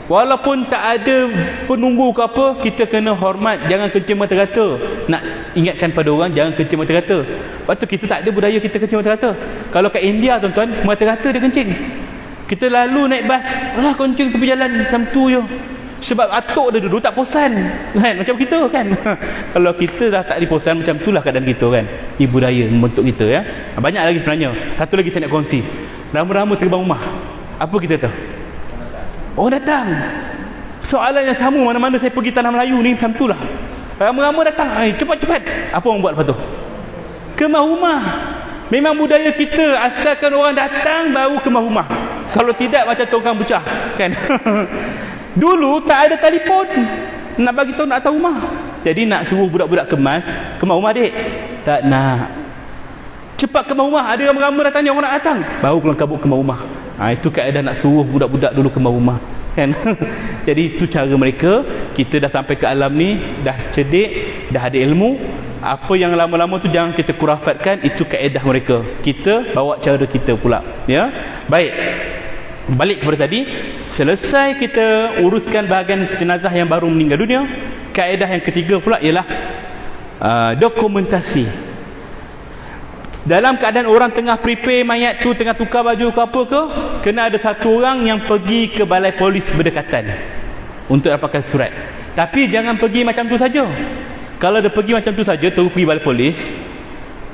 Walaupun tak ada penunggu ke apa, kita kena hormat, jangan kencing mata-rata. Nak ingatkan pada orang, jangan kencing mata-rata. Lepas tu kita tak ada budaya kita kencing mata-rata. Kalau kat India tuan-tuan, mata-rata dia kencing. Kita lalu naik bas, kencing tepi jalan macam tu je. Sebab atuk dia dulu tak posan kan, macam kita kan. Kalau kita dah tak diposan, macam itulah keadaan kita kan. Ini budaya membentuk kita ya. Banyak lagi sebenarnya. Satu lagi saya nak kongsi. Rama-rama terbang rumah, apa kita tahu? Orang datang. Soalan yang sama mana-mana saya pergi Tanah Melayu ni, macam itulah. Rama-rama datang, cepat-cepat. Apa orang buat lepas tu? Kemah rumah. Memang budaya kita, asalkan orang datang baru kemah rumah. Kalau tidak macam tongkang pecah kan. Dulu tak ada telefon, nak bagi tahu nak datang rumah. Jadi nak suruh budak-budak kemas, kemah rumah adik. Tak nak. Cepat kemah rumah, ada ramai-ramai datang, orang nak datang, baru kelang kabut kemah rumah. Itu keadaan nak suruh budak-budak dulu kemah rumah kan. Jadi itu cara mereka. Kita dah sampai ke alam ni, dah cerdik, dah ada ilmu. Apa yang lama-lama tu jangan kita kurafatkan, itu kaedah mereka. Kita bawa cara kita pula ya. Baik, balik kepada tadi. Selesai kita uruskan bahagian jenazah yang baru meninggal dunia, kaedah yang ketiga pula ialah dokumentasi. Dalam keadaan orang tengah prepare mayat tu, tengah tukar baju ke apa ke, kena ada satu orang yang pergi ke balai polis berdekatan untuk dapatkan surat. Tapi jangan pergi macam tu saja. Kalau dia pergi macam tu saja, terus pergi balai polis,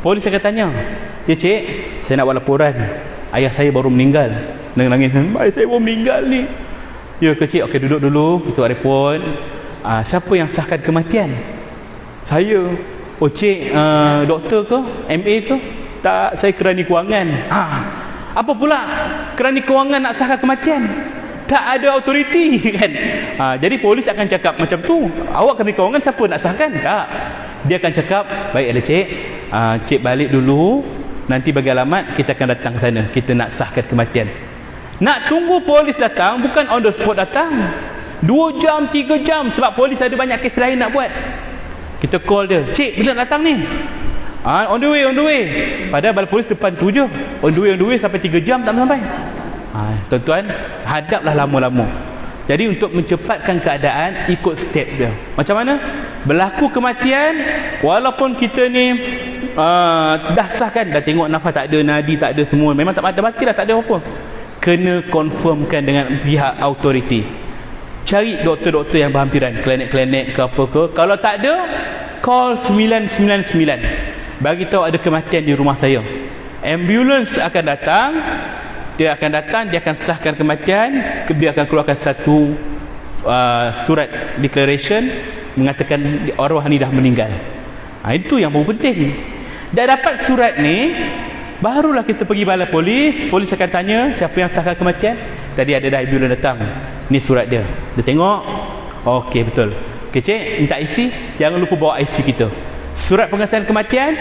polis akan tanya, "Ya cik, saya nak buat laporan, ayah saya baru meninggal." Nangis, "Ayah saya baru meninggal ni." "Ya ke cik? Okey, duduk dulu, kita buat report." Siapa yang sahkan kematian?" "Saya." "Oh cik, doktor ke? MA ke?" "Tak, saya kerani kewangan." Apa pula kerani kewangan nak sahkan kematian? Tak ada autoriti kan. Jadi polis akan cakap macam tu, "Awak kerani kewangan, siapa nak sahkan?" Tak, dia akan cakap, "Baik ada cik, cik balik dulu, nanti bagi alamat, kita akan datang ke sana, kita nak sahkan kematian." Nak tunggu polis datang, bukan on the spot datang. 2 jam, 3 jam, sebab polis ada banyak kes lain nak buat. Kita call dia, "Cik, bila nak datang ni?" On the way. Padahal balai polis depan tu je. On the way sampai 3 jam tak sampai. Tuan-tuan, hadaplah lama-lama. Jadi untuk mencepatkan keadaan, ikut step dia. Macam mana? Berlaku kematian, walaupun kita ni dah sahkan, dah tengok nafas tak ada, nadi tak ada semua, memang tak ada mati dah, tak ada apa-apa, kena confirmkan dengan pihak autoriti. Cari doktor-doktor yang berhampiran, klinik-klinik ke apa ke. Kalau tak ada, call 999. Bagi tahu ada kematian di rumah saya. Ambulans akan datang. Dia akan sahkan kematian. Dia akan keluarkan satu surat declaration mengatakan arwah ni dah meninggal. Itu yang paling penting. Dah dapat surat ni, barulah kita pergi balai polis. Polis akan tanya, siapa yang sahkan kematian? Tadi ada ambulans datang, ni surat dia. Dia tengok, okey betul. Okey cik, minta IC. Jangan lupa bawa IC kita, surat pengesahan kematian,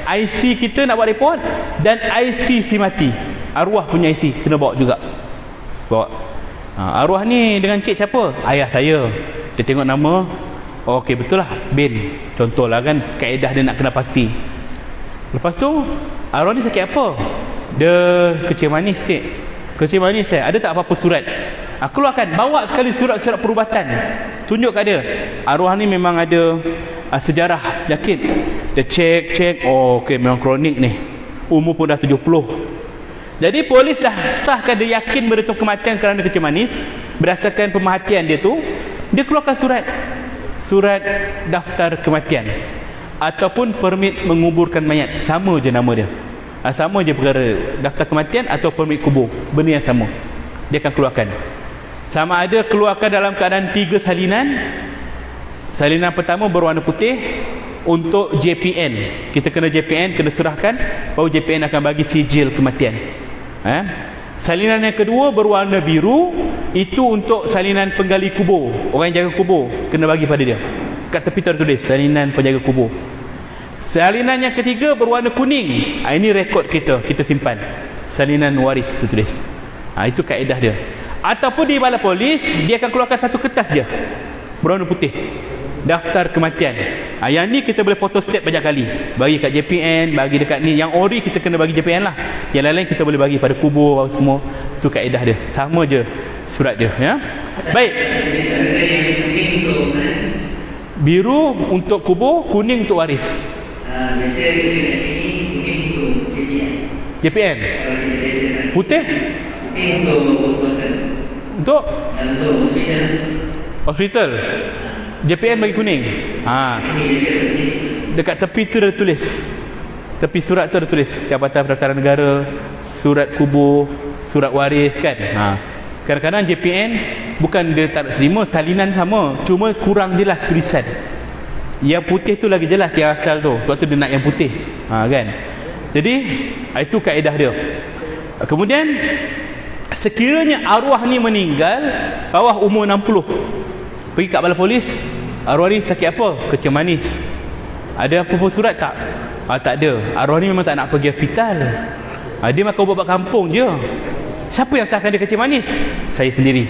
IC kita nak buat report, dan IC si mati, arwah punya IC kena bawa juga. Bawa. Arwah ni dengan cik siapa? Ayah saya. Dia tengok nama, okey betul lah, bin. Contohlah kan, kaedah dia nak kena pasti. Lepas tu, arwah ni sakit apa? Dia kecil manis sikit. Kecil manis saya, ada tak apa-apa surat? Keluarkan, bawa sekali surat-surat perubatan, tunjuk kat dia. Arwah ni memang ada sejarah penyakit. Dia cek, okey memang kronik ni, umur pun dah 70. Jadi polis dah sahkan, dia yakin betul kematian kerana kecil manis. Berdasarkan pemerhatian dia tu, dia keluarkan surat daftar kematian ataupun permit menguburkan mayat. Sama je nama dia, sama je perkara, daftar kematian atau permit kubur, benda yang sama. Dia akan keluarkan. Sama ada keluarkan dalam keadaan 3 salinan. Salinan pertama berwarna putih untuk JPN. Kita kena JPN, kena serahkan, baru JPN akan bagi sijil kematian. Salinan yang kedua berwarna biru, itu untuk salinan penggali kubur. Orang yang jaga kubur kena bagi pada dia. Kat tepi tertulis salinan penjaga kubur. Salinan yang ketiga berwarna kuning. Ini rekod kita simpan. Salinan waris tertulis. Itu kaedah dia. Ataupun di balai polis, dia akan keluarkan satu kertas dia berwarna putih, daftar kematian. Yang ni kita boleh photostat banyak kali, bagi kat JPN, bagi dekat ni. Yang ori kita kena bagi JPN lah. Yang lain-lain kita boleh bagi pada kubur semua. Itu kaedah dia. Sama je surat dia, ya. Baik. Biru untuk kubur, kuning untuk waris. Biasa kita kat sini kuning untuk JPN. JPN. Putih? Putih untuk hospital. JPN bagi kuning. Dekat tepi tu ada tulis. Tepi surat tu ada tulis Jabatan Pendaftaran Negara, surat kubur, surat waris kan. Kadang-kadang JPN bukan dia tak terima, salinan sama, cuma kurang jelas tulisan. Yang putih tu lagi jelas yang asal tu. Sebab tu dia nak yang putih. Kan. Jadi itu kaedah dia. Kemudian sekiranya arwah ni meninggal bawah umur 60, pergi kat balai polis, arwah ni sakit apa? Kecil manis. Ada apa-apa surat tak? Tak ada. Arwah ni memang tak nak pergi hospital. Dia makan ubat kampung je. Siapa yang sahkan dia kecil manis? Saya sendiri.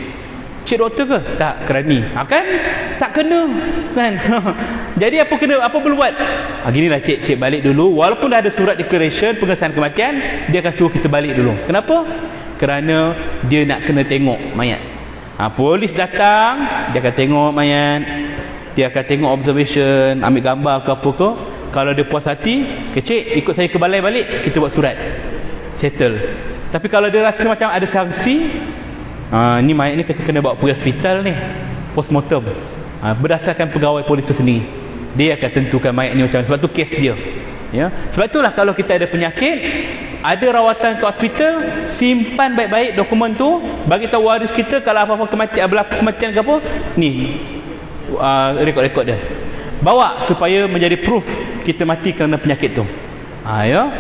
Cik doktor ke? Tak, kerani. Kan? Tak kena. Kan? Jadi apa perlu buat? Ginilah cik balik dulu. Walaupun dah ada surat declaration pengesahan kematian, dia akan suruh kita balik dulu. Kenapa? Kerana dia nak kena tengok mayat. Polis datang, dia akan tengok mayat, dia akan tengok observation, ambil gambar ke apa ke. Kalau dia puas hati, kecil, ikut saya ke balai balik, kita buat surat, settle. Tapi kalau dia rasa macam ada sanksi, ni mayat ni kita kena bawa pergi hospital ni, postmortem, berdasarkan pegawai polis tu sendiri, dia akan tentukan mayat ni macam mana. Sebab tu kes dia, ya. Sebab itulah kalau kita ada penyakit, ada rawatan ke hospital, simpan baik-baik dokumen tu, bagi tahu waris kita kalau apa-apa berlaku kematian ke apa, ni rekod-rekod dia, bawa supaya menjadi proof kita mati kerana penyakit tu. Ya.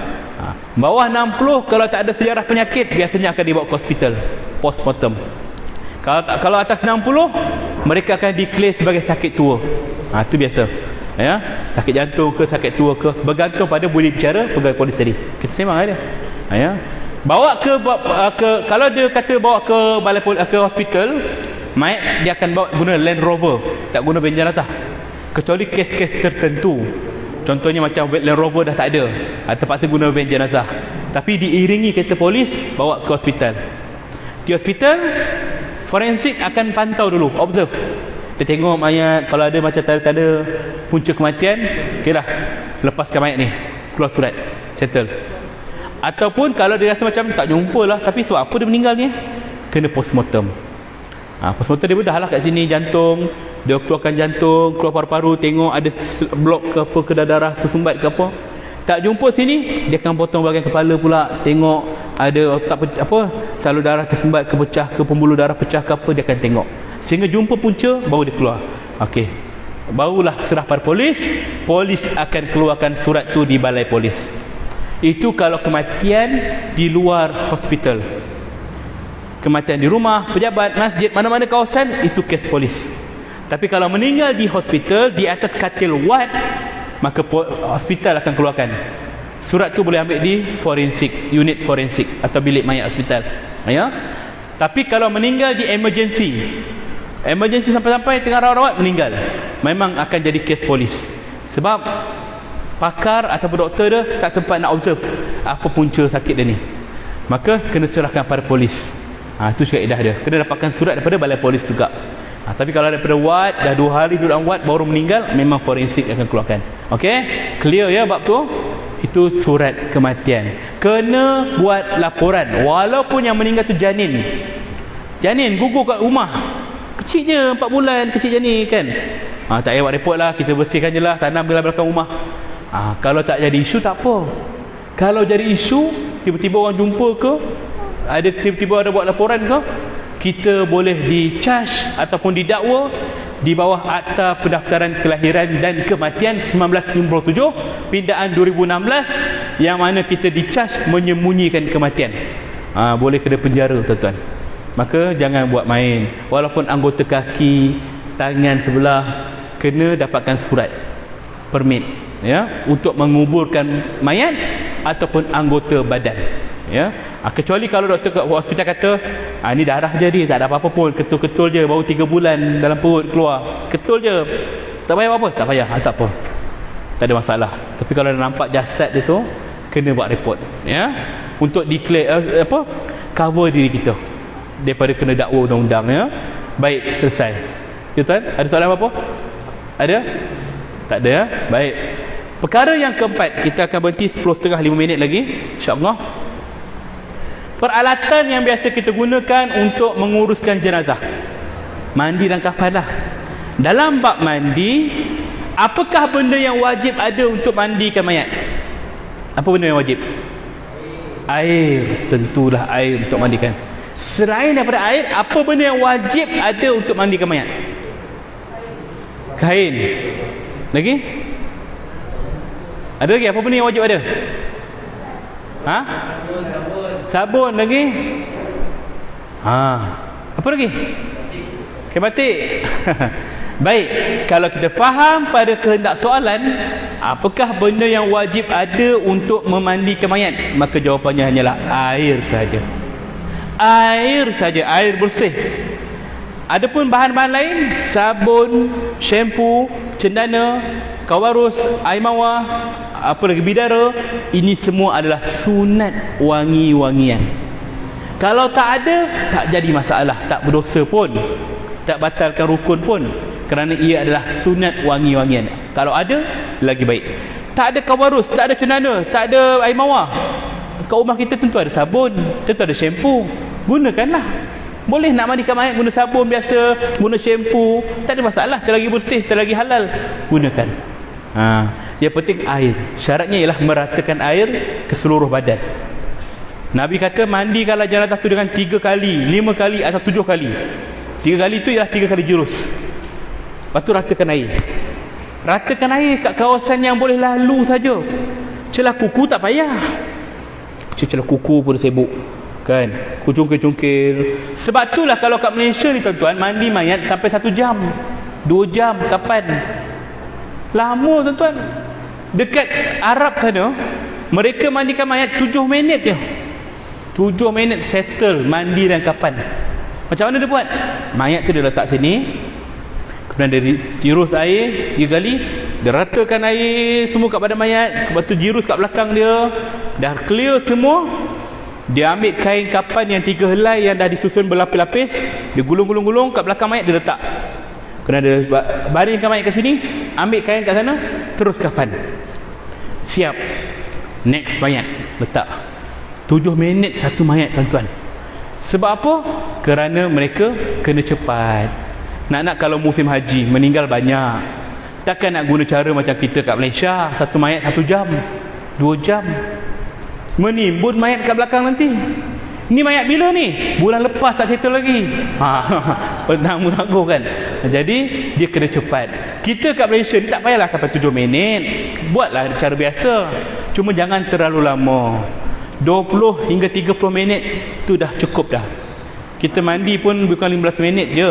Bawah 60 kalau tak ada sejarah penyakit, biasanya akan dibawa ke hospital postmortem. Kalau atas 60, mereka akan declare sebagai sakit tua. Itu biasa, ya. Sakit jantung ke, sakit tua ke, bergantung pada budi bicara pegawai polis tadi. Kita sembang ada, ya. Bawa ke kalau dia kata bawa ke balai polis, ke hospital, mayat dia akan bawa guna Land Rover, tak guna van jenazah, kecuali kes-kes tertentu. Contohnya macam Land Rover dah tak ada, terpaksa guna van jenazah, tapi diiringi kereta polis, bawa ke hospital. Di hospital, forensik akan pantau dulu, observe. Dia tengok mayat, kalau ada macam tanda-tanda punca kematian, okey dah, lepaskan mayat ni, keluar surat, settle. Ataupun kalau dia rasa macam tak jumpa lah, tapi sebab apa dia meninggal ni, kena postmortem. Postmortem dia pun dah lah kat sini, jantung, dia keluarkan jantung, keluar paru-paru, tengok ada blok ke apa, ke darah tersumbat ke apa. Tak jumpa sini, dia akan potong bahagian kepala pula, tengok ada otak salur darah tersumbat ke, pecah ke, pembuluh darah pecah ke apa, dia akan tengok sehingga jumpa punca, baru dia keluar. Okey, barulah serah pada polis. Polis akan keluarkan surat tu di balai polis. Itu kalau kematian di luar hospital. Kematian di rumah, pejabat, masjid, mana-mana kawasan, itu kes polis. Tapi kalau meninggal di hospital, di atas katil ward, maka hospital akan keluarkan surat tu. Boleh ambil di forensik, unit forensik atau bilik mayat hospital, ya. Tapi kalau meninggal di emergency sampai-sampai tengah rawat meninggal, memang akan jadi kes polis. Sebab pakar ataupun doktor dia tak sempat nak observe apa punca sakit dia ni, maka kena serahkan pada polis. Itu kaedah dia, kena dapatkan surat daripada balai polis juga. Tapi kalau daripada ward, dah 2 hari duduk dalam ward baru meninggal, memang forensik akan keluarkan. Okey, clear ya bab tu. Itu surat kematian, kena buat laporan. Walaupun yang meninggal tu janin gugur kat rumah, kecil je, 4 bulan, kecil janin kan, tak payah buat report lah, kita bersihkan je lah, tanam dalam belakang rumah. Kalau tak jadi isu tak apa. Kalau jadi isu, tiba-tiba orang jumpa ke, ada tiba-tiba ada buat laporan ke, kita boleh di-charge ataupun didakwa di bawah Akta Pendaftaran Kelahiran dan Kematian 1997 pindaan 2016, yang mana kita di-charge menyembunyikan kematian. Boleh kena penjara, tuan-tuan. Maka jangan buat main. Walaupun anggota kaki, tangan sebelah, kena dapatkan surat permit, ya, untuk menguburkan mayat ataupun anggota badan, ya. Kecuali kalau doktor ke hospital kata ni darah je dia, tak ada apa-apa pun, ketul-ketul je, baru 3 bulan dalam perut keluar, ketul je, tak payah apa-apa, tak payah, tak apa, tak ada masalah. Tapi kalau dah nampak jasad dia tu, kena buat report, ya, untuk declare cover diri kita daripada kena dakwa undang-undang, ya. Baik, selesai. Tuan, ada soalan apa-apa? Ada? Tak ada, ya? Baik. Perkara yang keempat, kita akan berhenti 10.30 5 minit lagi, insya-Allah. Peralatan yang biasa kita gunakan untuk menguruskan jenazah, mandi dan kafan lah. Dalam bab mandi, apakah benda yang wajib ada untuk mandikan mayat? Apa benda yang wajib? Air. Tentulah air untuk mandikan. Selain daripada air, apa benda yang wajib ada untuk mandikan mayat? Kain. Lagi? Ada lagi? Apa benda yang wajib ada? Sabun lagi? Apa lagi? Okay, batik. Baik, kalau kita faham pada kehendak soalan, apakah benda yang wajib ada untuk memandikan mayat, maka jawapannya hanyalah air saja. Air saja, air bersih. Adapun bahan-bahan lain, sabun, shampoo, cendana, kawarus, air mawar, apa lagi, bidara, ini semua adalah sunat wangi-wangian. Kalau tak ada, tak jadi masalah, tak berdosa pun, tak batalkan rukun pun, kerana ia adalah sunat wangi-wangian. Kalau ada, lagi baik. Tak ada kawarus, tak ada cenana, tak ada air mawar. Kat rumah kita tentu ada sabun, tentu ada shampoo. Gunakanlah. Boleh nak mandikan mayat guna sabun biasa, guna shampoo, tak ada masalah selagi bersih, selagi halal. Gunakan. Yang penting air. Syaratnya ialah meratakan air ke seluruh badan. Nabi kata mandikanlah jenazah tu dengan 3 kali, 5 kali atau 7 kali. 3 kali tu ialah 3 kali jurus. Lepas tu ratakan air. Ratakan air kat kawasan yang boleh lalu saja. Celah kuku tak payah. Celah kuku pun sibuk kan, kucungkil-cungkil. Sebab itulah kalau kat Malaysia ni tuan-tuan, mandi mayat sampai 1 jam 2 jam, kapan? Lama tuan-tuan. Dekat Arab sana, mereka mandikan mayat 7 minit je. 7 minit settle mandi dan kapan. Macam mana dia buat? Mayat tu dia letak sini, kemudian dia jirus air 3 kali, dia ratakan air semua kat badan mayat, lepas tu jirus kat belakang dia, dah clear semua. Dia ambil kain kapan yang 3 helai yang dah disusun berlapis-lapis, dia gulung-gulung-gulung kat belakang mayat, dia letak. Kena dia baringkan mayat kat sini, ambil kain kat sana, terus kafan. Siap. Next mayat letak. 7 minit satu mayat tuan-tuan. Sebab apa? Kerana mereka kena cepat. Nak-nak kalau musim haji meninggal banyak, takkan nak guna cara macam kita kat Malaysia, satu mayat 1 jam 2 jam, menimbun mayat kat belakang nanti. Ni mayat bila ni? Bulan lepas tak settle lagi. Penang menangguh kan. Jadi dia kena cepat. Kita kat Malaysia ni tak payahlah sampai 7 minit. Buatlah cara biasa. Cuma jangan terlalu lama. 20 hingga 30 minit tu dah cukup dah. Kita mandi pun bukan 15 minit je.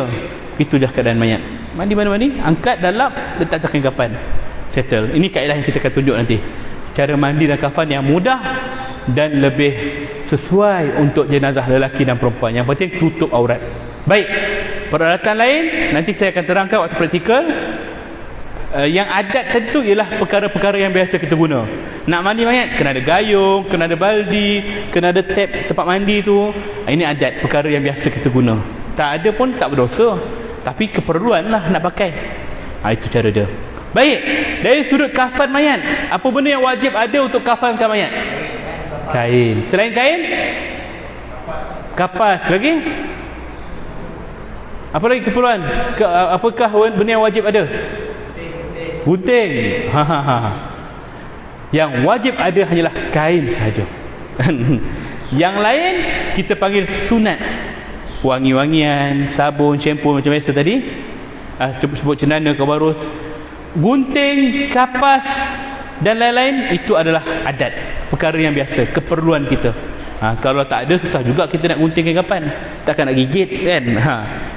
Itu dah keadaan mayat. Mandi mana-mandi, angkat dalam, letak takin kafan, settle. Ini kaedah yang kita akan tunjuk nanti. Cara mandi dan kafan yang mudah dan lebih sesuai untuk jenazah lelaki dan perempuan. Yang penting tutup aurat. Baik, peralatan lain nanti saya akan terangkan waktu praktikal. Yang adat tentu ialah perkara-perkara yang biasa kita guna. Nak mandi mayat kena ada gayung, kena ada baldi, kena ada tap tempat mandi tu. Ini adat, perkara yang biasa kita guna. Tak ada pun tak berdosa, tapi keperluan lah nak pakai. Itu cara dia. Baik, dari sudut kafan mayat, apa benda yang wajib ada untuk kafankan mayat? Kain. Selain kain, kapas. Lagi? Apa lagi keperluan? Apakah benda yang wajib ada? Gunting. Yang wajib ada hanyalah kain saja. Yang lain kita panggil sunat. Wangi-wangian, sabun, shampoo macam biasa tadi. Sebut cenana, kabarus, gunting, kapas dan lain-lain, itu adalah adat, perkara yang biasa, keperluan kita. Kalau tak ada, susah juga kita nak gunting kapan, takkan nak gigit kan.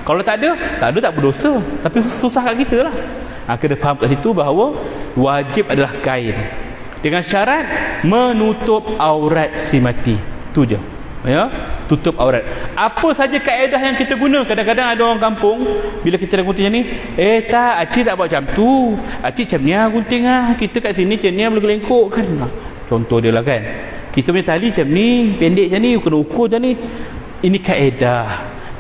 Kalau tak ada tak berdosa, tapi susah kat kita lah. Kena faham kat situ bahawa wajib adalah kain, dengan syarat menutup aurat si mati. Tu je, ya, tutup aurat. Apa saja kaedah yang kita guna. Kadang-kadang ada orang kampung, bila kita dah gunting macam ni, tak, acik tak buat macam tu, acik macam ni gunting kita kat sini macam ni boleh gelengkok kan. Contoh dia lah kan, kita punya tali macam ni, pendek macam ni, kena ukur macam ni. Ini kaedah.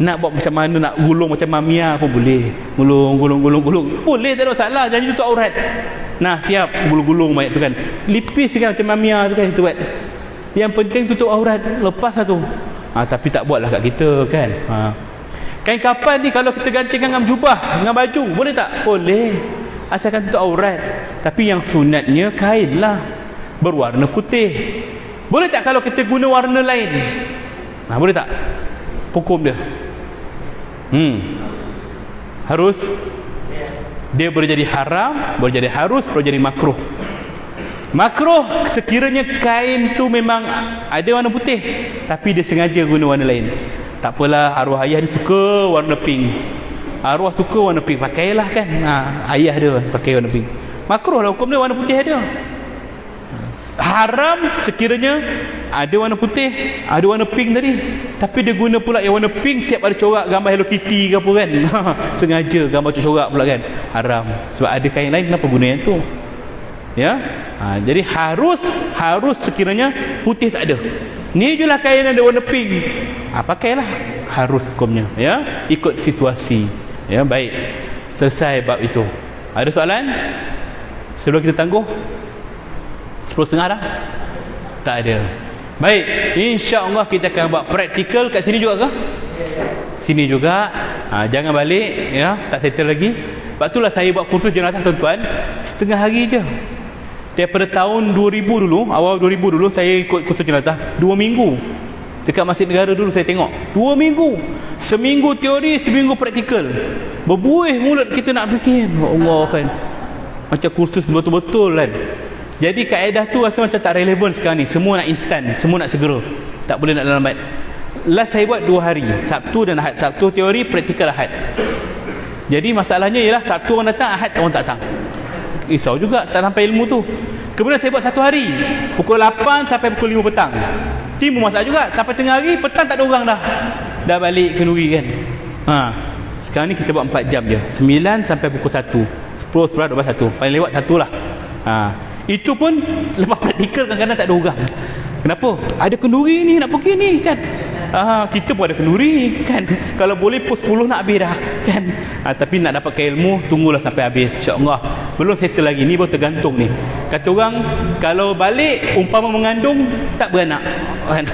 Nak buat macam mana, nak gulung macam mamia pun boleh. Gulung boleh, tak ada masalah, jangan tutup aurat. Nah, siap, gulung-gulung mayat tu kan, lipis kan macam mamia tu kan, itu buat. Yang penting tutup aurat, lepas lah tu. Tapi tak buatlah kat kita kan. Kain kapan ni kalau kita gantikan dengan jubah, dengan baju, boleh tak? Boleh, asalkan tutup aurat. Tapi yang sunatnya kain lah, berwarna putih. Boleh tak kalau kita guna warna lain? Boleh tak? Hukum dia harus, dia boleh jadi haram, boleh jadi harus, boleh jadi makruh. Makruh sekiranya kain tu memang ada warna putih, tapi dia sengaja guna warna lain. Tak apalah, arwah ayah dia suka warna pink, arwah suka warna pink, pakailah kan. Ayah dia pakai warna pink, makruh lah hukum dia, warna putih ada. Haram sekiranya ada warna putih, ada warna pink tadi, tapi dia guna pula yang warna pink, siap ada corak gambar Hello Kitty ke apa kan. Sengaja gambar corak pula kan, haram. Sebab ada kain lain, kenapa guna yang tu? Ya, jadi harus sekiranya putih tak ada, ni je lah kain ada warna pink, pakailah, harus hukumnya, ya, ikut situasi. Ya, baik, selesai bab itu. Ada soalan sebelum kita tangguh? 10.30 dah? Tak ada. Baik, insya-Allah kita akan buat praktikal kat sini juga ke? Sini juga. Jangan balik ya, tak settle lagi. Sebab itulah saya buat kursus jenazah tuan-tuan setengah hari je. Daripada tahun 2000 dulu, awal 2000 dulu saya ikut kursus jenazah 2 minggu. Dekat Masjid Negara dulu saya tengok 2 minggu. Seminggu teori, seminggu praktikal. Berbuih mulut kita nak fikir. Allah kan. Macam kursus betul-betul kan. Jadi kaedah tu rasa macam tak relevan sekarang ni. Semua nak instan, semua nak segera. Tak boleh nak lambat. Last saya buat 2 hari, Sabtu dan Ahad. Sabtu teori, praktikal Ahad. Jadi masalahnya ialah Sabtu orang datang, Ahad orang tak datang. Risau juga tak sampai ilmu tu. Kemudian saya buat 1 hari, pukul 8 sampai pukul 5 petang. Timbul masalah juga. Sampai tengah hari, petang tak ada orang dah. Dah balik kenduri kan. Sekarang ni kita buat 4 jam je. 9 sampai pukul 1. 10, 11, 12, 1. Paling lewat 1 lah. Itu pun lepas praktikal kadang-kadang tak ada orang. Kenapa? Ada kenduri ni nak pergi ni kan. Kita pun ada kenduri ni kan. Kalau boleh pukul 10 nak habis dah kan. Tapi nak dapatkan ilmu, tunggulah sampai habis insya-Allah. Belum settle lagi, ni baru tergantung ni. Kata orang kalau balik umpama mengandung tak beranak kan.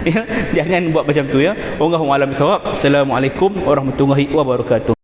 Ya? Jangan buat macam tu ya. Wallahu a'lam bishawab. Assalamualaikum warahmatullahi wabarakatuh.